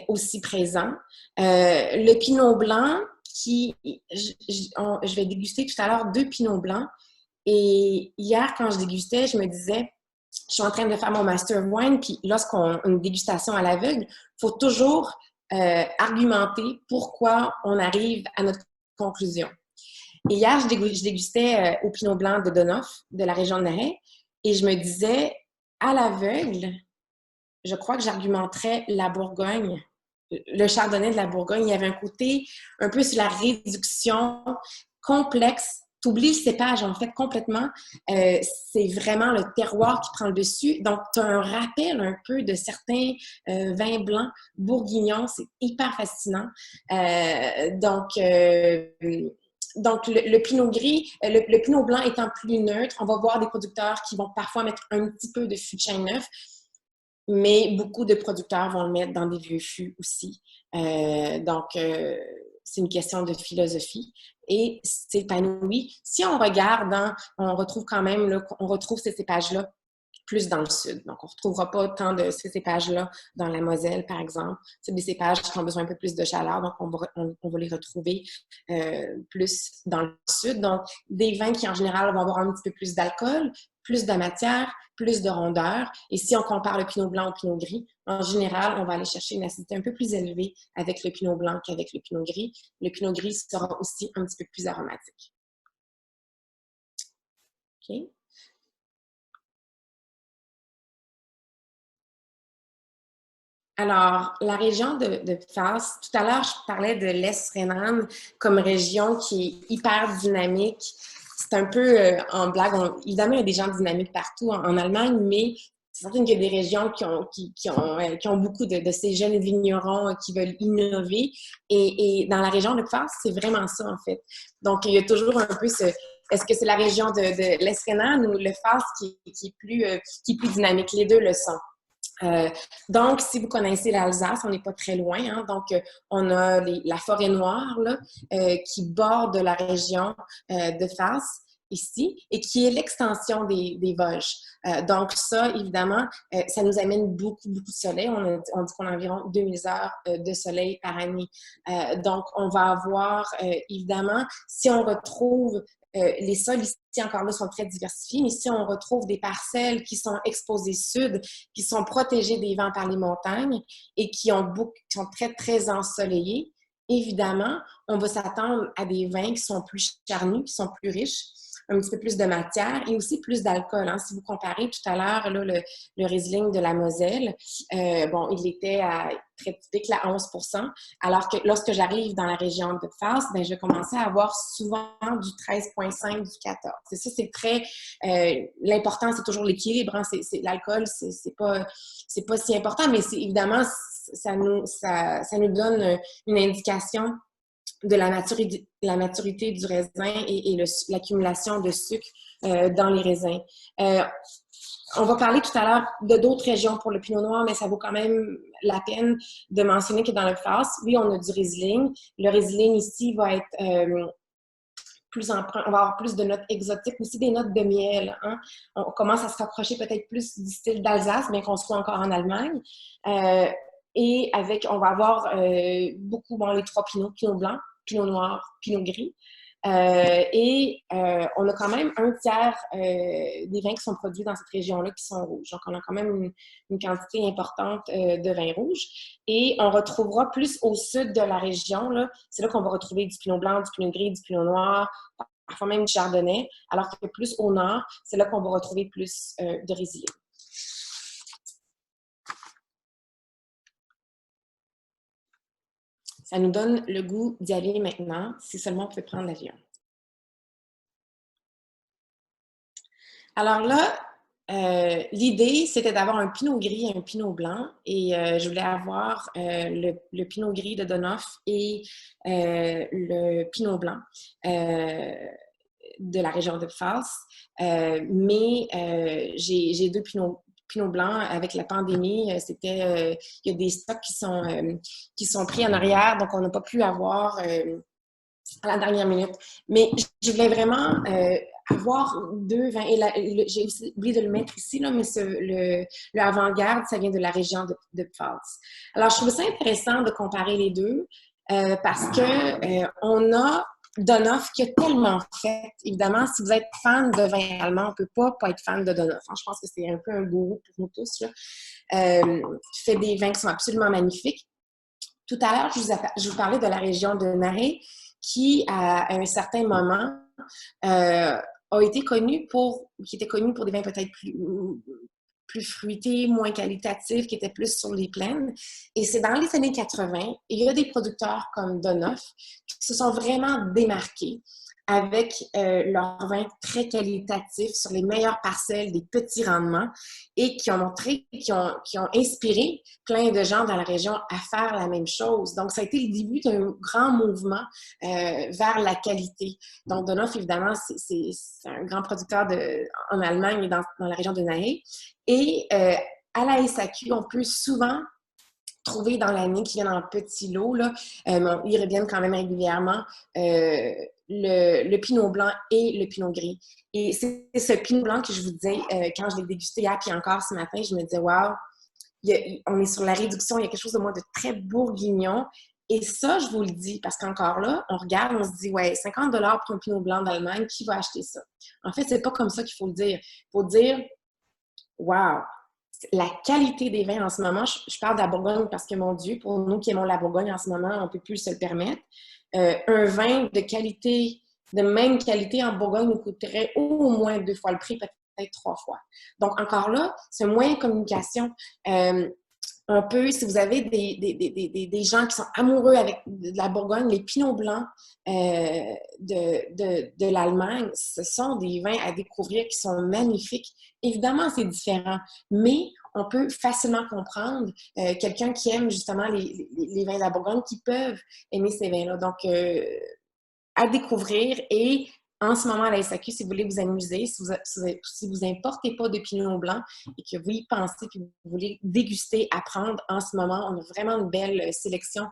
aussi présent. Le Pinot blanc, je vais déguster tout à l'heure 2 Pinots blancs. Et hier, quand je dégustais, je me disais, je suis en train de faire mon Master Wine, puis lorsqu'on a une dégustation à l'aveugle, il faut toujours argumenter pourquoi on arrive à notre conclusion. Et hier, je dégustais au Pinot Blanc de Donoff, de la région de Nahay, et je me disais, à l'aveugle, je crois que j'argumenterais la Bourgogne, le Chardonnay de la Bourgogne. Il y avait un côté un peu sur la réduction complexe. Tu oublies le cépage, en fait, complètement. C'est vraiment le terroir qui prend le dessus. Donc, tu as un rappel un peu de certains vins blancs bourguignons. C'est hyper fascinant. Donc, le pinot gris, le pinot blanc étant plus neutre, on va voir des producteurs qui vont parfois mettre un petit peu de fût de chêne neuf, mais beaucoup de producteurs vont le mettre dans des vieux fûts aussi. C'est une question de philosophie. Et c'est épanoui. Si on regarde, on retrouve quand même, là, on retrouve ces cépages-là plus dans le sud. Donc, on ne retrouvera pas tant de ces cépages-là dans la Moselle, par exemple. C'est des cépages qui ont besoin un peu plus de chaleur, donc on va les retrouver plus dans le sud. Donc, des vins qui, en général, vont avoir un petit peu plus d'alcool, plus de matière, plus de rondeur. Et si on compare le pinot blanc au pinot gris, en général, on va aller chercher une acidité un peu plus élevée avec le pinot blanc qu'avec le pinot gris. Le pinot gris sera aussi un petit peu plus aromatique. OK? Alors, la région de Pfalz, tout à l'heure, je parlais de l'Est Rhénane comme région qui est hyper dynamique. C'est un peu en blague. Évidemment, il y a des gens dynamiques partout en Allemagne, mais c'est certain qu'il y a des régions qui ont beaucoup de ces jeunes vignerons qui veulent innover. Et dans la région de Pfalz, c'est vraiment ça, en fait. Donc, il y a toujours un peu ce... Est-ce que c'est la région de l'Est Rhénane ou le Pfalz qui est plus dynamique? Les deux le sont. Donc, si vous connaissez l'Alsace, on n'est pas très loin. Hein? Donc, on a la forêt noire là, qui borde la région de Fas ici et qui est l'extension des Vosges. Donc, ça, évidemment, ça nous amène beaucoup, beaucoup de soleil. On dit qu'on a environ 2000 heures de soleil par année. Donc, on va avoir, évidemment, si on retrouve les sols ici, encore là, sont très diversifiés. Mais si on retrouve des parcelles qui sont exposées sud, qui sont protégées des vents par les montagnes et qui sont très, très ensoleillées, évidemment, on va s'attendre à des vins qui sont plus charnus, qui sont plus riches, un petit peu plus de matière et aussi plus d'alcool. Hein. Si vous comparez tout à l'heure le Riesling de la Moselle, il était très typique, à 11%, alors que lorsque j'arrive dans la région de Pfalz, je vais commencer à avoir souvent du 13,5, du 14. C'est ça, c'est très... l'important, c'est toujours l'équilibre. Hein. L'alcool, c'est pas si important, mais évidemment, ça nous donne une indication de la maturité du raisin et l'accumulation de sucre dans les raisins. On va parler tout à l'heure de d'autres régions pour le Pinot Noir, mais ça vaut quand même la peine de mentionner que dans le Pfalz, oui, on a du Riesling. Le Riesling ici va être plus emprunt, on va avoir plus de notes exotiques, aussi des notes de miel. Hein? On commence à se rapprocher peut-être plus du style d'Alsace, bien qu'on soit encore en Allemagne. Et on va avoir beaucoup, les 3 pinots, Pinot blanc, Pinot noir, Pinot gris. On a quand même un tiers des vins qui sont produits dans cette région-là qui sont rouges. Donc, on a quand même une quantité importante de vins rouges. Et on retrouvera plus au sud de la région, là, c'est là qu'on va retrouver du pinot blanc, du pinot gris, du pinot noir, parfois même du chardonnay, alors que plus au nord, c'est là qu'on va retrouver plus de Riesling. Ça nous donne le goût d'y aller maintenant, si seulement on peut prendre l'avion. Alors là, l'idée, c'était d'avoir un pinot gris et un pinot blanc. Et je voulais avoir le pinot gris de Donoff et le pinot blanc de la région de Pfalz. Mais j'ai 2 Pinot blanc avec la pandémie, il y a des stocks qui sont pris en arrière, donc on n'a pas pu avoir à la dernière minute. Mais je voulais vraiment avoir deux vins. Et j'ai aussi oublié de le mettre ici, là, mais le avant-garde, ça vient de la région de Pfalz. Alors, je trouve ça intéressant de comparer les deux parce que on a Donoff qui a tellement fait. Évidemment, si vous êtes fan de vin allemand, on ne peut pas être fan de Donoff. Je pense que c'est un peu un gourou pour nous tous. Là. Fait des vins qui sont absolument magnifiques. Tout à l'heure, je vous parlais de la région de Naré qui, à un certain moment, qui était connue pour des vins peut-être plus fruités, moins qualitatifs, qui étaient plus sur les plaines. Et c'est dans les années 80, et il y a des producteurs comme Donoff qui se sont vraiment démarqués avec leurs vins très qualitatifs sur les meilleures parcelles, des petits rendements, et qui ont inspiré plein de gens dans la région à faire la même chose. Donc, ça a été le début d'un grand mouvement vers la qualité. Donc, Donoff, évidemment, c'est un grand producteur en Allemagne et dans la région de Nahe. Et à la SAQ, on peut souvent trouver dans l'année qui viennent en petits lots, là, ils reviennent quand même régulièrement, le pinot blanc et le pinot gris. Et c'est ce pinot blanc que je vous disais, quand je l'ai dégusté hier, puis encore ce matin, je me disais, wow, on est sur la réduction, il y a quelque chose de moi de très bourguignon. Et ça, je vous le dis, parce qu'encore là, on regarde, on se dit, ouais, 50 $ pour un pinot blanc d'Allemagne, qui va acheter ça? En fait, c'est pas comme ça qu'il faut le dire. Il faut dire, wow, la qualité des vins en ce moment, je parle de la Bourgogne parce que, mon Dieu, pour nous qui aimons la Bourgogne en ce moment, on ne peut plus se le permettre. Un vin de qualité, de même qualité en Bourgogne nous coûterait au moins 2 fois le prix, peut-être 3 fois. Donc, encore là, c'est un moyen de communication. On peut, si vous avez des gens qui sont amoureux de la Bourgogne, les Pinots blancs de l'Allemagne, ce sont des vins à découvrir qui sont magnifiques. Évidemment, c'est différent, mais on peut facilement comprendre quelqu'un qui aime justement les vins de la Bourgogne qui peuvent aimer ces vins-là. Donc, à découvrir et en ce moment à la SAQ, si vous voulez vous amuser, si vous importez pas de pinot blanc et que vous y pensez que vous voulez déguster, apprendre, en ce moment, on a vraiment une belle sélection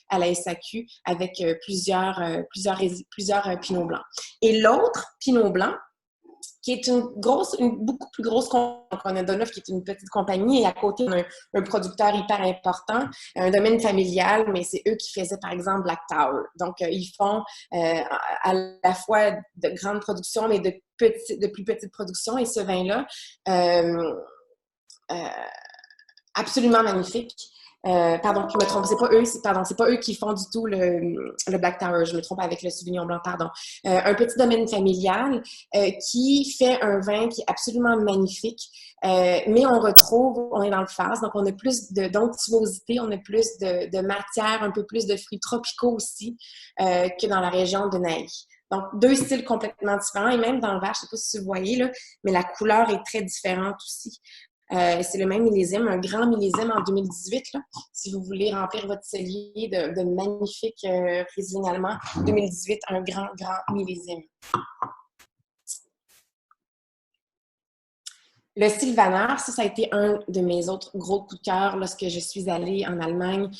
à la SAQ avec plusieurs pinots blancs. Et l'autre pinot blanc, qui est beaucoup plus grosse qu'on a Donoff, qui est une petite compagnie, et à côté, on a un producteur hyper important, un domaine familial, mais c'est eux qui faisaient, par exemple, Black Tower. Donc, ils font à la fois de grandes productions, mais de plus petites productions, et ce vin-là, absolument magnifique. Pardon, je me trompe, c'est pas eux qui font du tout le Black Tower, je me trompe avec le Sauvignon blanc, pardon. Un petit domaine familial qui fait un vin qui est absolument magnifique, mais on est dans le phase, donc on a plus d'onctuosité, on a plus de matière, un peu plus de fruits tropicaux aussi que dans la région de Naï. Donc, deux styles complètement différents, et même dans le verre, je ne sais pas si vous voyez, là, mais la couleur est très différente aussi. C'est le même millésime, un grand millésime en 2018. Là, si vous voulez remplir votre cellier de magnifiques Riesling allemands, 2018, un grand millésime. Le Sylvaner, ça a été un de mes autres gros coups de cœur lorsque je suis allée en Allemagne.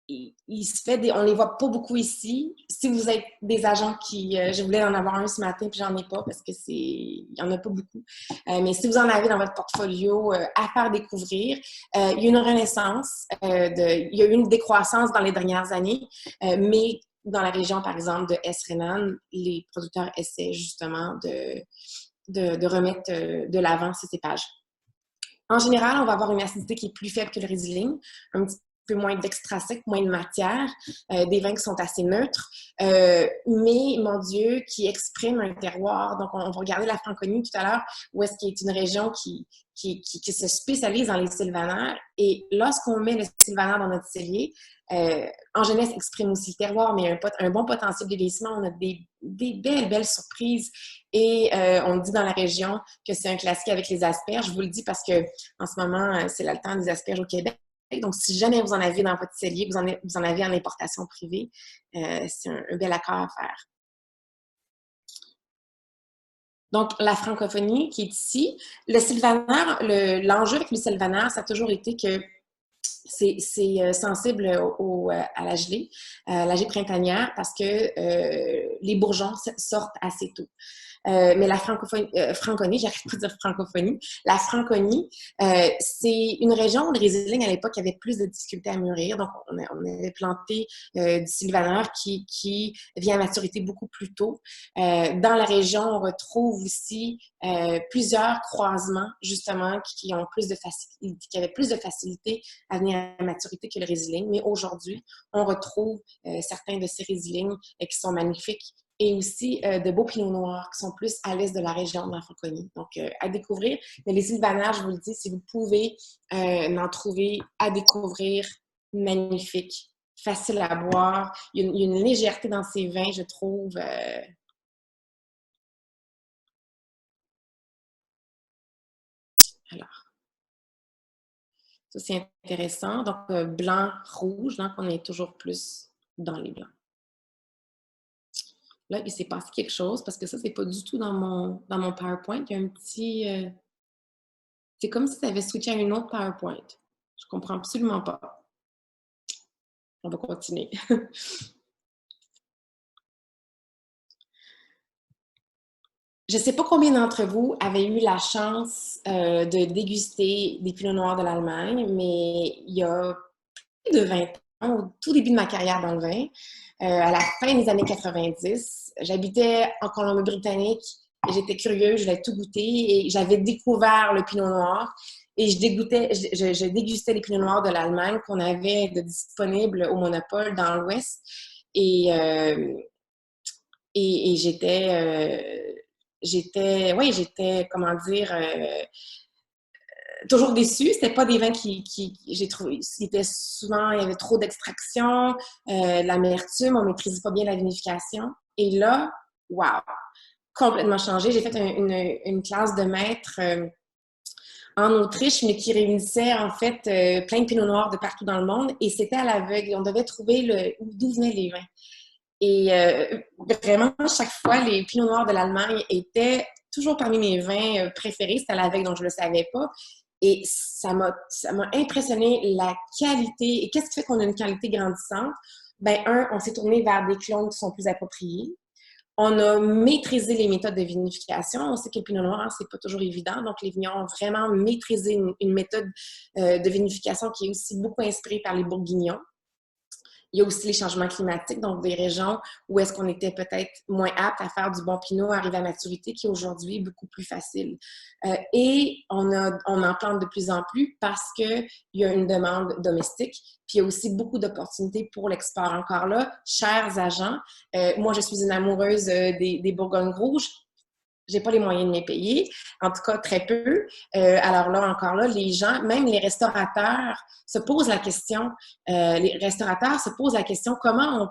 On les voit pas beaucoup ici. Si vous êtes des agents je voulais en avoir un ce matin puis j'en ai pas parce que il y en a pas beaucoup. Mais si vous en avez dans votre portfolio à faire découvrir, il y a une renaissance, il y a eu une décroissance dans les dernières années, mais dans la région, par exemple, de Hesse-Rhénane, les producteurs essaient justement de remettre de l'avant ces cépages. En général, on va avoir une acidité qui est plus faible que le Riesling, un petit peu moins d'extra sec, moins de matière, des vins qui sont assez neutres, mais, mon Dieu, qui expriment un terroir. Donc, on va regarder la Franconie tout à l'heure, où est-ce qu'il y a une région qui se spécialise dans les sylvanères. Et lorsqu'on met le sylvaner dans notre cellier, en jeunesse exprime aussi le terroir, mais un bon potentiel de vieillissement. On a des belles surprises. Et on dit dans la région que c'est un classique avec les asperges. Je vous le dis parce que en ce moment, c'est le temps des asperges au Québec. Donc, si jamais vous en avez dans votre cellier, vous en avez en importation privée, c'est un bel accord à faire. Donc, la francophonie qui est ici. Le sylvaner, l'enjeu avec le sylvaner, ça a toujours été que c'est sensible à la gelée printanière parce que les bourgeons sortent assez tôt. Mais la Franconie, j'arrive pas à dire francophonie, la Franconie, c'est une région où le Riesling, à l'époque, avait plus de difficultés à mûrir. Donc, on avait planté du sylvaner qui vient à maturité beaucoup plus tôt. Dans la région, on retrouve aussi plusieurs croisements, justement, qui avaient plus de facilité à venir à maturité que le Riesling. Mais aujourd'hui, on retrouve certains de ces Riesling qui sont magnifiques et aussi de beaux pinots noirs qui sont plus à l'est de la région de la Franconie. Donc, à découvrir. Mais les sylvaner, je vous le dis, si vous pouvez en trouver à découvrir, magnifique, facile à boire. Il y a une légèreté dans ces vins, je trouve. Alors, ça, c'est intéressant. Donc, blanc, rouge, donc on est toujours plus dans les blancs. Là, il s'est passé quelque chose parce que ça, c'est pas du tout dans mon PowerPoint. Il y a un petit... c'est comme si ça avait switché à une autre PowerPoint. Je comprends absolument pas. On va continuer. Je ne sais pas combien d'entre vous avaient eu la chance de déguster des pinots noirs de l'Allemagne, mais il y a plus de 20 ans, au tout début de ma carrière dans le vin, à la fin des années 90, j'habitais en Colombie-Britannique et j'étais curieuse, je voulais tout goûter et j'avais découvert le pinot noir et je dégustais les pinots noirs de l'Allemagne qu'on avait de disponibles au Monopole dans l'Ouest et, j'étais, comment dire, toujours déçue. C'était pas des vins j'ai trouvé, il y avait trop d'extraction, de l'amertume, on maîtrisait pas bien la vinification. Et là, wow, complètement changé. J'ai fait une classe de maître en Autriche, mais qui réunissait en fait plein de pinots noirs de partout dans le monde. Et c'était à l'aveugle. On devait trouver d'où venaient les vins. Et vraiment, chaque fois, les pinots noirs de l'Allemagne étaient toujours parmi mes vins préférés. C'était à l'aveugle, donc je ne le savais pas. Et ça m'a impressionné la qualité. Et qu'est-ce qui fait qu'on a une qualité grandissante? Ben, on s'est tourné vers des clones qui sont plus appropriés. On a maîtrisé les méthodes de vinification. On sait que le pinot noir, c'est pas toujours évident. Donc, les vignerons ont vraiment maîtrisé une méthode de vinification qui est aussi beaucoup inspirée par les bourguignons. Il y a aussi les changements climatiques, donc des régions où est-ce qu'on était peut-être moins apte à faire du bon pinot arrivé à maturité, qui aujourd'hui est beaucoup plus facile. Et on en plante de plus en plus parce qu'il y a une demande domestique. Puis il y a aussi beaucoup d'opportunités pour l'export. Encore là, chers agents, moi je suis une amoureuse des Bourgognes rouges. J'ai pas les moyens de les payer, en tout cas très peu. Alors là, encore là, les gens, même les restaurateurs, se posent la question. Les restaurateurs se posent la question euh, comment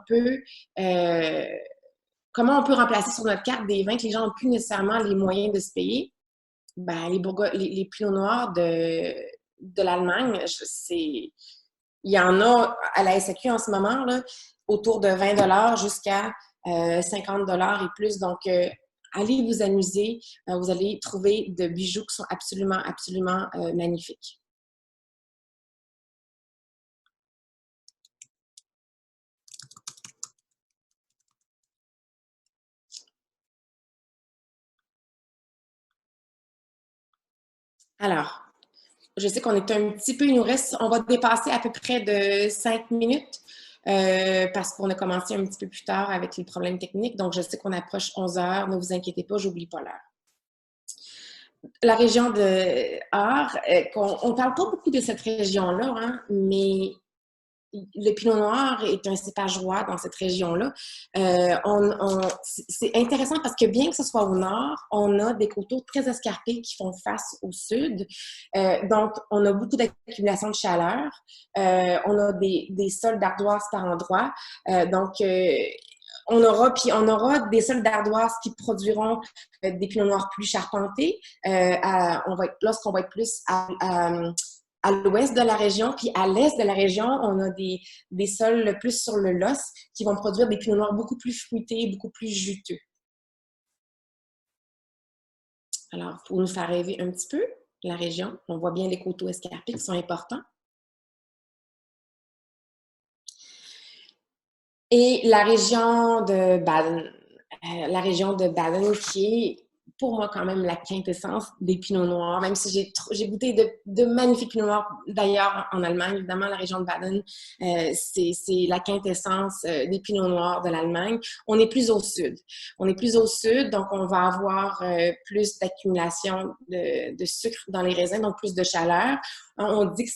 on peut remplacer sur notre carte des vins que les gens n'ont plus nécessairement les moyens de se payer. Ben, les pinots noirs de l'Allemagne, il y en a à la SAQ en ce moment là, autour de 20 $ jusqu'à 50 $ et plus. Donc allez vous amuser. Vous allez trouver de bijoux qui sont absolument, absolument magnifiques. Alors, je sais qu'on est un petit peu, on va dépasser à peu près de 5 minutes parce qu'on a commencé un petit peu plus tard avec les problèmes techniques. Donc, je sais qu'on approche 11 heures. Ne vous inquiétez pas, j'oublie pas l'heure. La région de Art, on ne parle pas beaucoup de cette région-là, hein, mais le pinot noir est un cépage roi dans cette région-là. C'est intéressant parce que bien que ce soit au nord, on a des coteaux très escarpés qui font face au sud. Donc, on a beaucoup d'accumulation de chaleur. On a des sols d'ardoise par endroits. On aura des sols d'ardoise qui produiront des pinots noirs plus charpentés. Lorsqu'on va être plus à l'ouest de la région, puis à l'est de la région, on a des sols plus sur le los qui vont produire des pinots noirs beaucoup plus fruités, beaucoup plus juteux. Alors, pour nous faire rêver un petit peu, la région, on voit bien les coteaux escarpés qui sont importants. Et la région de Baden. La région de Baden qui est pour moi quand même la quintessence des pinots noirs, même si j'ai goûté de magnifiques pinots noirs d'ailleurs en Allemagne. Évidemment, la région de Baden, c'est la quintessence des pinots noirs de l'Allemagne. On est plus au sud. On est plus au sud, donc on va avoir plus d'accumulation de sucre dans les raisins, donc plus de chaleur. On dit que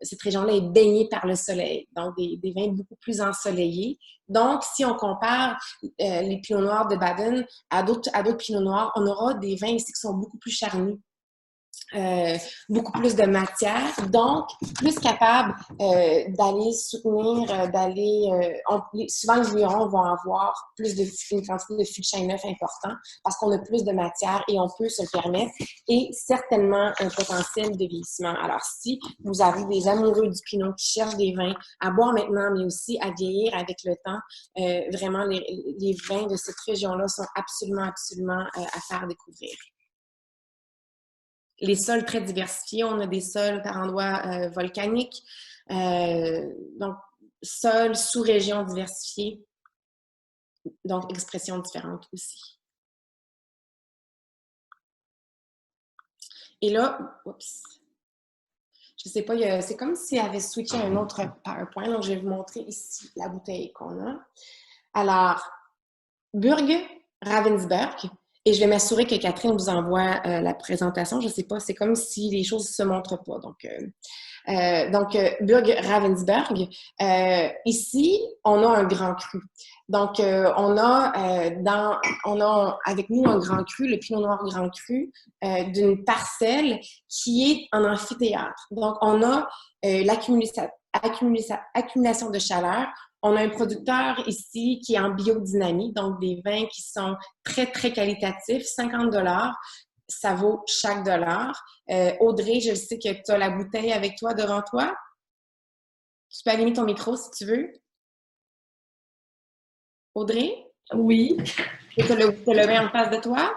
cette région-là est baignée par le soleil, donc des vins beaucoup plus ensoleillés. Donc, si on compare les pinots noirs de Baden à d'autres pinots noirs, on aura des vins ici qui sont beaucoup plus charnus. Beaucoup plus de matière, donc plus capable d'aller soutenir, souvent les vignerons vont avoir une quantité de fût de chêne neuf important parce qu'on a plus de matière et on peut se le permettre et certainement un potentiel de vieillissement. Alors, si vous avez des amoureux du pinot qui cherchent des vins à boire maintenant, mais aussi à vieillir avec le temps, vraiment les vins de cette région-là sont absolument à faire découvrir. Les sols très diversifiés. On a des sols par endroits volcaniques, donc sols sous-régions diversifiées, donc expressions différentes aussi. Et là, oups, je ne sais pas, c'est comme si elle avait switché à un autre PowerPoint, donc je vais vous montrer ici la bouteille qu'on a. Alors, Burg Ravensburg. Et je vais m'assurer que Catherine vous envoie la présentation. Je ne sais pas, c'est comme si les choses ne se montrent pas. Donc, Burg Ravensburg. Ici, on a un grand cru. Donc, on a avec nous un grand cru, le Pinot Noir Grand Cru, d'une parcelle qui est en amphithéâtre. Donc, on a l'accumulation de chaleur. On a un producteur ici qui est en biodynamie, donc des vins qui sont très, très qualitatifs, 50 $. Ça vaut chaque dollar. Audrey, je sais que tu as la bouteille avec toi devant toi. Tu peux allumer ton micro si tu veux. Audrey? Oui. Tu as le vin en face de toi?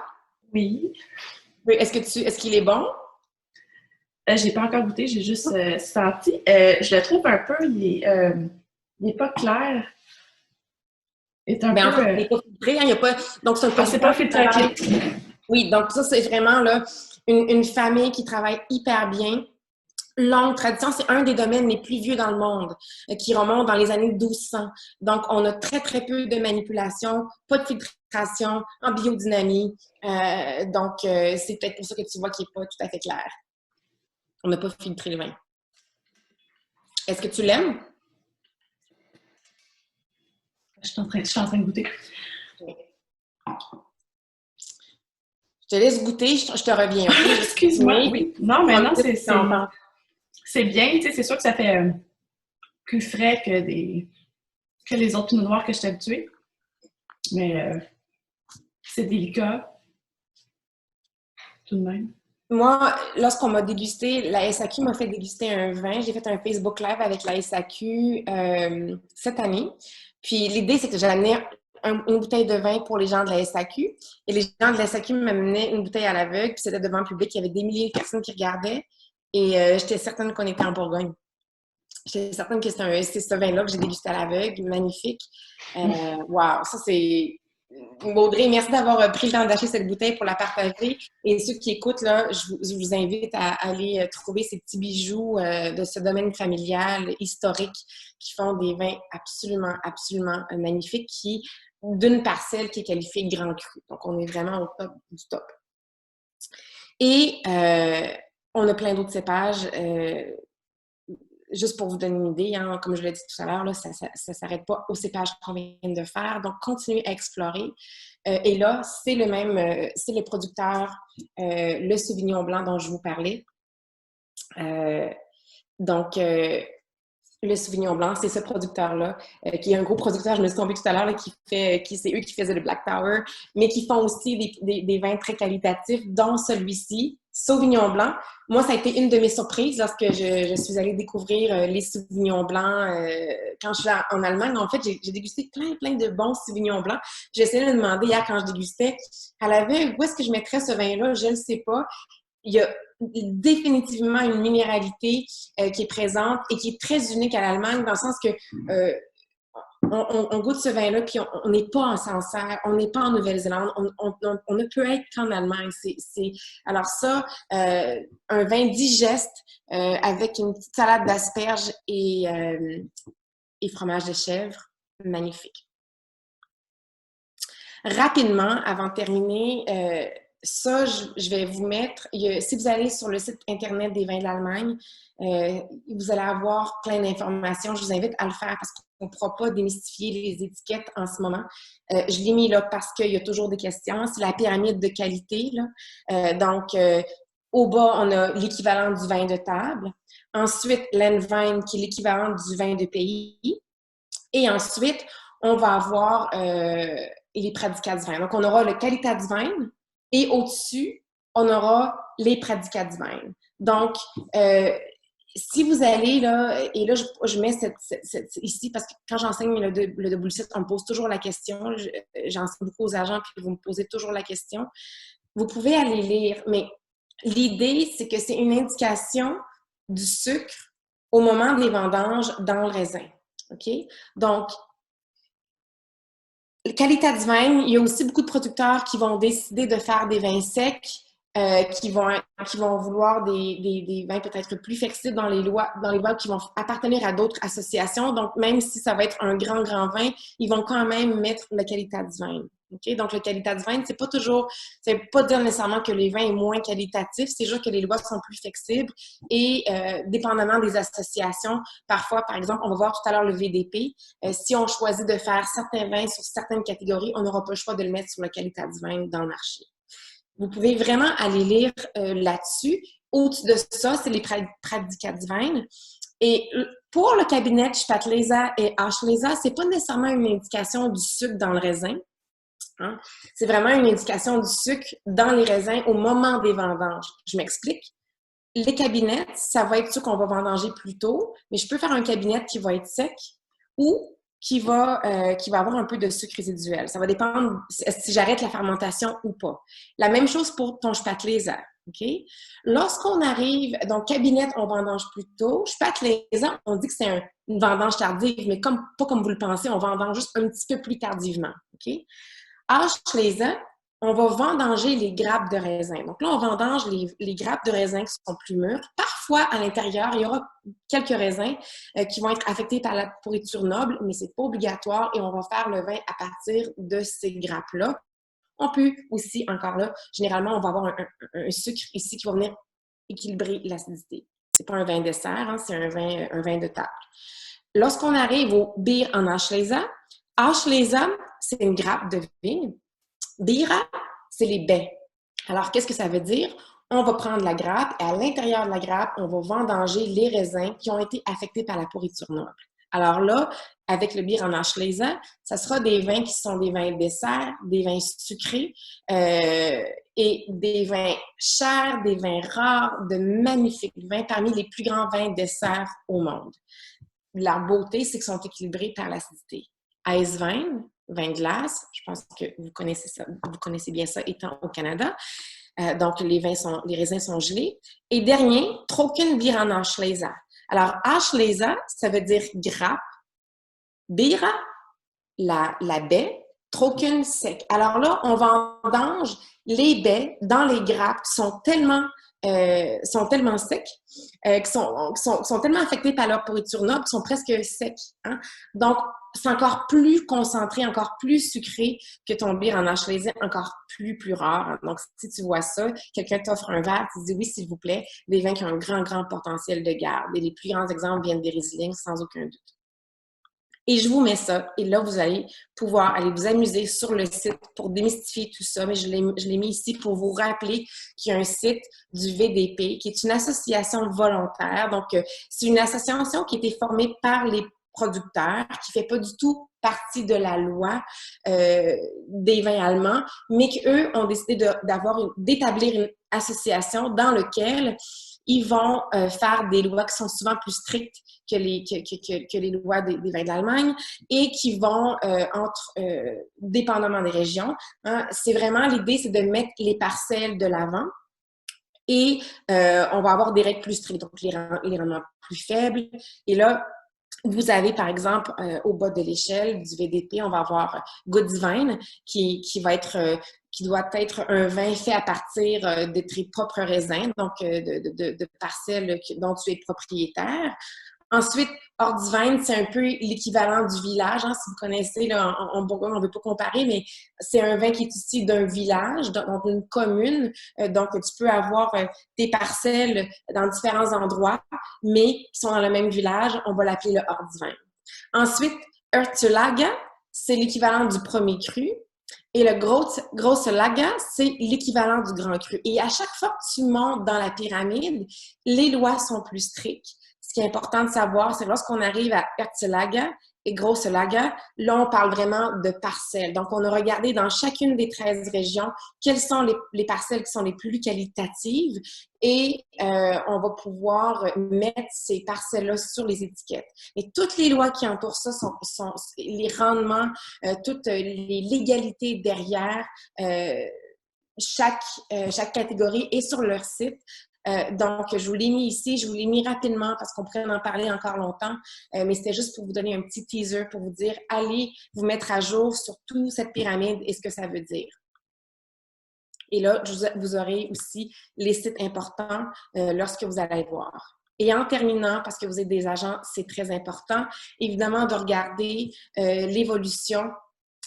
Oui. Est-ce qu'il est bon? J'ai pas encore goûté, j'ai juste senti. Je le trouve un peu, il est pas clair. Il est un En peu. fait, il n'est pas filtré. Hein, il y a pas... Donc, c'est un Ah, c'est pas producteur qui filtré, travaille. ok. Oui, donc ça, c'est vraiment là, une famille qui travaille hyper bien. Longue tradition, c'est un des domaines les plus vieux dans le monde, qui remonte dans les années 1200. Donc, on a très, très peu de manipulation, pas de filtration, en biodynamie. C'est peut-être pour ça que tu vois qu'il n'est pas tout à fait clair. On n'a pas filtré le vin. Est-ce que tu l'aimes? Je suis en train de goûter. Oui. Je te laisse goûter, je te reviens, OK? Excuse-moi, oui. Non, mais non, c'est bien. Tu sais, c'est sûr que ça fait plus frais que les autres pinots noirs que je suis habituée. Mais c'est délicat. Tout de même. Moi, lorsqu'on m'a dégusté, la SAQ m'a fait déguster un vin. J'ai fait un Facebook Live avec la SAQ cette année. Puis l'idée, c'est que j'amenais une bouteille de vin pour les gens de la SAQ. Et les gens de la SAQ m'amenaient une bouteille à l'aveugle. Puis c'était devant le public. Il y avait des milliers de personnes qui regardaient. Et j'étais certaine qu'on était en Bourgogne. J'étais certaine que c'est ce vin-là que j'ai dégusté à l'aveugle. Magnifique. Wow, ça c'est... Audrey, merci d'avoir pris le temps d'acheter cette bouteille pour la partager. Et ceux qui écoutent, là, je vous invite à aller trouver ces petits bijoux de ce domaine familial, historique, qui font des vins absolument magnifiques, d'une parcelle qui est qualifiée grand cru. Donc, on est vraiment au top du top. Et on a plein d'autres cépages. Juste pour vous donner une idée, hein, comme je l'ai dit tout à l'heure, là, ça ne s'arrête pas au cépage qu'on vient de faire. Donc, continuez à explorer. Et là, c'est le producteur, le Sauvignon blanc dont je vous parlais. Le Sauvignon blanc, c'est ce producteur-là, qui est un gros producteur, je me suis tombée tout à l'heure, c'est eux qui faisaient le Black Tower, mais qui font aussi des vins très qualitatifs, dont celui-ci, Sauvignon blanc. Moi, ça a été une de mes surprises lorsque je suis allée découvrir les Sauvignons blancs quand je suis en Allemagne. En fait, j'ai dégusté plein de bons Sauvignons blancs. J'ai essayé de me demander hier quand je dégustais, à l'aveugle, où est-ce que je mettrais ce vin-là? Je ne sais pas. Il y a définitivement une minéralité qui est présente et qui est très unique à l'Allemagne, dans le sens que on goûte ce vin-là, puis on n'est pas en Sancerre, on n'est pas en Nouvelle-Zélande, on ne peut être qu'en Allemagne. Alors ça, un vin digeste avec une petite salade d'asperges et fromage de chèvre, magnifique. Rapidement, avant de terminer, ça, je vais vous mettre, si vous allez sur le site Internet des vins de l'Allemagne, vous allez avoir plein d'informations. Je vous invite à le faire parce qu'on ne pourra pas démystifier les étiquettes en ce moment. Je l'ai mis là parce qu'il y a toujours des questions. C'est la pyramide de qualité, là. Donc, au bas, on a l'équivalent du vin de table. Ensuite, l'Enwein, qui est l'équivalent du vin de pays. Et ensuite, on va avoir les Prädikatswein. Donc, on aura le Qualitätswein et au-dessus, on aura les Prädikatswein. Donc, si vous allez là, et là, je mets ici parce que quand j'enseigne le W7, on me pose toujours la question. J'enseigne beaucoup aux agents, puis vous me posez toujours la question. Vous pouvez aller lire, mais l'idée, c'est que c'est une indication du sucre au moment des vendanges dans le raisin. OK? Donc, Qualitätswein, il y a aussi beaucoup de producteurs qui vont décider de faire des vins secs, qui vont vouloir des vins peut-être plus flexibles dans les lois qui vont appartenir à d'autres associations. Donc, même si ça va être un grand vin, ils vont quand même mettre le Qualitätswein. Okay? Donc, le Qualitätswein, c'est pas dire nécessairement que les vins sont moins qualitatifs, c'est juste que les lois sont plus flexibles et dépendamment des associations, parfois, par exemple, on va voir tout à l'heure le VDP, si on choisit de faire certains vins sur certaines catégories, on n'aura pas le choix de le mettre sur le Qualitätswein dans le marché. Vous pouvez vraiment aller lire là-dessus. Au-dessus de ça, c'est les Prädikatswein. Et pour le cabinet Spätlese et Auslese, c'est pas nécessairement une indication du sucre dans le raisin. Hein? C'est vraiment une indication du sucre dans les raisins au moment des vendanges. Je m'explique. Les cabinets, ça va être sûr qu'on va vendanger plus tôt, mais je peux faire un cabinet qui va être sec ou qui va avoir un peu de sucre résiduel. Ça va dépendre si j'arrête la fermentation ou pas. La même chose pour ton Spätlese. OK? Lorsqu'on arrive, donc cabinet, on vendange plus tôt. Spätlese, on dit que c'est une vendange tardive, mais pas comme vous le pensez, on vendange juste un petit peu plus tardivement. OK? Auslese, on va vendanger les grappes de raisin. Donc là, on vendange les grappes de raisin qui sont plus mûres. Parfois, à l'intérieur, il y aura quelques raisins qui vont être affectés par la pourriture noble, mais c'est pas obligatoire et on va faire le vin à partir de ces grappes-là. On peut aussi, encore là, généralement, on va avoir un sucre ici qui va venir équilibrer l'acidité. C'est pas un vin dessert, hein, c'est un vin de table. Lorsqu'on arrive au Bier en Auslese, Auslese, c'est une grappe de vigne. Bira, c'est les baies. Alors, qu'est-ce que ça veut dire? On va prendre la grappe et à l'intérieur de la grappe, on va vendanger les raisins qui ont été affectés par la pourriture noble. Alors là, avec le Bier en Auslese, ça sera des vins qui sont des vins dessert, des vins sucrés et des vins chers, des vins rares, de magnifiques vins, parmi les plus grands vins dessert au monde. Leur beauté, c'est qu'ils sont équilibrés par l'acidité. Eiswein, vin de glace, je pense que vous connaissez ça, vous connaissez bien ça étant au Canada. Donc, les raisins sont gelés. Et dernier, Trockenbier en Auslese. Alors, Auslese, ça veut dire grappe. Bira, la baie. Trocken, sec. Alors là, on vendange les baies dans les grappes qui sont tellement secs, qui sont tellement affectés par leur pourriture noble, qui sont presque secs. Hein? Donc, c'est encore plus concentré, encore plus sucré que ton bier en Auslese, encore plus rare. Donc, si tu vois ça, quelqu'un t'offre un verre, tu dis oui, s'il vous plaît, des vins qui ont un grand potentiel de garde. Et les plus grands exemples viennent des Riesling, sans aucun doute. Et je vous mets ça. Et là, vous allez pouvoir aller vous amuser sur le site pour démystifier tout ça. Mais je l'ai mis ici pour vous rappeler qu'il y a un site du VDP qui est une association volontaire. Donc, c'est une association qui a été formée par les producteurs, qui ne fait pas du tout partie de la loi des vins allemands, mais qu'eux ont décidé d'établir une association dans laquelle ils vont faire des lois qui sont souvent plus strictes que les lois des vins d'Allemagne et qui vont, dépendamment des régions, hein, c'est vraiment l'idée, c'est de mettre les parcelles de l'avant et on va avoir des règles plus strictes, donc les rendements plus faibles. Et là, Vous avez, par exemple, au bas de l'échelle du VDP, on va avoir Goodsvine qui doit être un vin fait à partir de tes propres raisins, donc de parcelles dont tu es propriétaire. Ensuite, Ordivine, c'est un peu l'équivalent du village. Hein, si vous connaissez, là, en Bourgogne, on ne veut pas comparer, mais c'est un vin qui est issu d'un village, donc une commune. Donc, tu peux avoir des parcelles dans différents endroits, mais qui sont dans le même village. On va l'appeler le Ordivine. Ensuite, Urtulaga, c'est l'équivalent du premier cru. Et le grosse laga, c'est l'équivalent du grand cru. Et à chaque fois que tu montes dans la pyramide, les lois sont plus strictes. Ce qui est important de savoir, c'est que lorsqu'on arrive à Herzlaga et Grosse Laga, là, on parle vraiment de parcelles. Donc, on a regardé dans chacune des 13 régions quelles sont les parcelles qui sont les plus qualitatives et on va pouvoir mettre ces parcelles-là sur les étiquettes. Mais toutes les lois qui entourent ça sont les rendements, toutes les légalités derrière chaque catégorie est sur leur site. Donc, je vous l'ai mis ici, je vous l'ai mis rapidement parce qu'on pourrait en parler encore longtemps, mais c'était juste pour vous donner un petit teaser pour vous dire, allez vous mettre à jour sur toute cette pyramide et ce que ça veut dire. Et là, vous aurez aussi les sites importants lorsque vous allez voir. Et en terminant, parce que vous êtes des agents, c'est très important, évidemment, de regarder l'évolution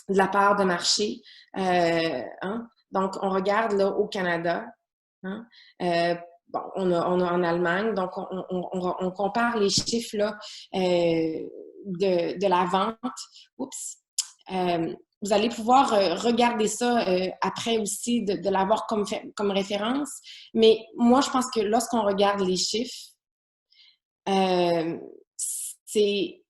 de la part de marché. Hein? Donc, on regarde là au Canada. Hein? Bon, on a en Allemagne, donc on compare les chiffres là, de la vente. Oups! Vous allez pouvoir regarder ça après aussi, de l'avoir comme référence. Mais moi, je pense que lorsqu'on regarde les chiffres, c'est...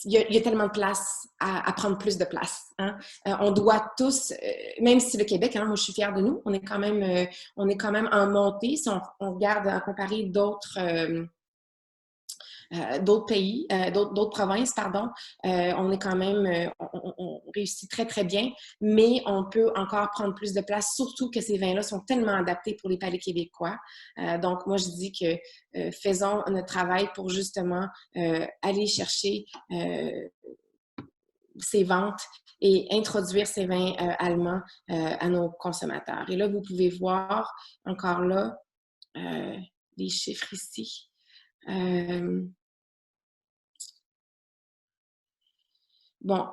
Il y a tellement de place à prendre plus de place. Hein? On doit tous, même si le Québec, hein, moi je suis fière de nous, on est quand même en montée. Si on regarde à comparer d'autres pays, d'autres provinces, pardon, on est quand même, on réussit très, très bien, mais on peut encore prendre plus de place, surtout que ces vins-là sont tellement adaptés pour les palais québécois. Donc, moi, je dis que faisons notre travail pour justement aller chercher ces ventes et introduire ces vins allemands à nos consommateurs. Et là, vous pouvez voir encore là les chiffres ici. Bon,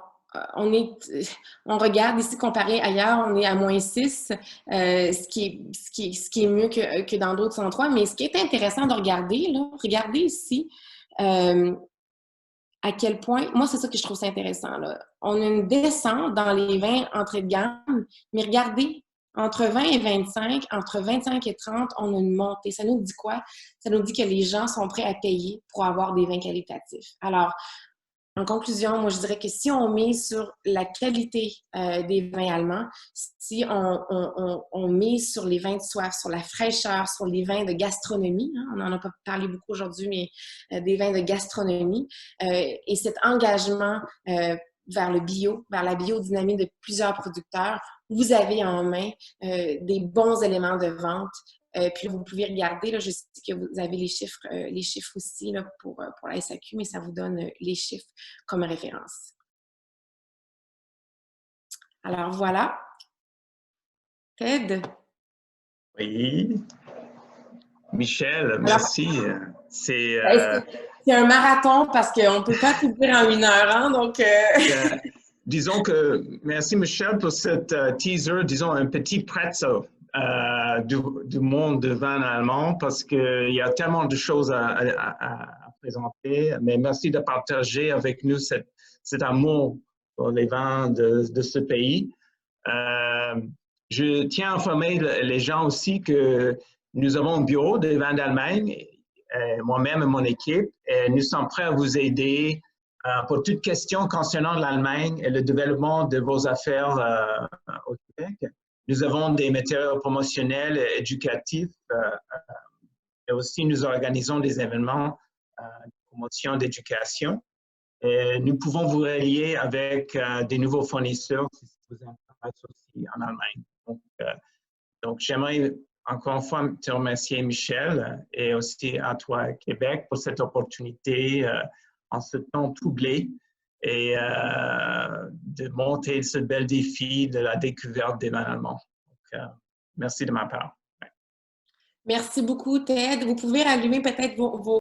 on regarde ici comparé ailleurs, on est à -6, ce qui est mieux que dans d'autres endroits. Mais ce qui est intéressant de regarder, là, regardez ici à quel point, moi c'est ça que je trouve ça intéressant, là. On a une descente dans les vins entrée de gamme, mais regardez, entre 20 et 25, entre 25 et 30, on a une montée. Ça nous dit quoi? Ça nous dit que les gens sont prêts à payer pour avoir des vins qualitatifs. Alors, en conclusion, moi, je dirais que si on met sur la qualité des vins allemands, si on met sur les vins de soif, sur la fraîcheur, sur les vins de gastronomie, hein, on n'en a pas parlé beaucoup aujourd'hui, mais des vins de gastronomie, et cet engagement vers le bio, vers la biodynamie de plusieurs producteurs, vous avez en main des bons éléments de vente. Puis vous pouvez regarder, là, je sais que vous avez les chiffres aussi là, pour la SAQ, mais ça vous donne les chiffres comme référence. Alors voilà. Ted? Oui. Michel, merci. C'est un marathon parce qu'on ne peut pas tout dire en 1 heure. Hein, donc, disons que merci Michel pour cette teaser, disons un petit pretzel. Du monde de vin allemand parce qu'il y a tellement de choses à présenter. Mais merci de partager avec nous cet amour pour les vins de ce pays. Je tiens à informer les gens aussi que nous avons un bureau de vins d'Allemagne, moi-même et mon équipe, et nous sommes prêts à vous aider pour toute question concernant l'Allemagne et le développement de vos affaires au Québec. Nous avons des matériaux promotionnels, éducatifs, et aussi nous organisons des événements de promotion d'éducation. Nous pouvons vous relier avec des nouveaux fournisseurs si ça vous intéresse aussi en Allemagne. Donc j'aimerais encore une fois te remercier, Michel, et aussi à toi, Québec, pour cette opportunité en ce temps troublé et de monter ce bel défi de la découverte des vins allemands. Donc, merci de ma part. Merci beaucoup, Ted. Vous pouvez rallumer peut-être vos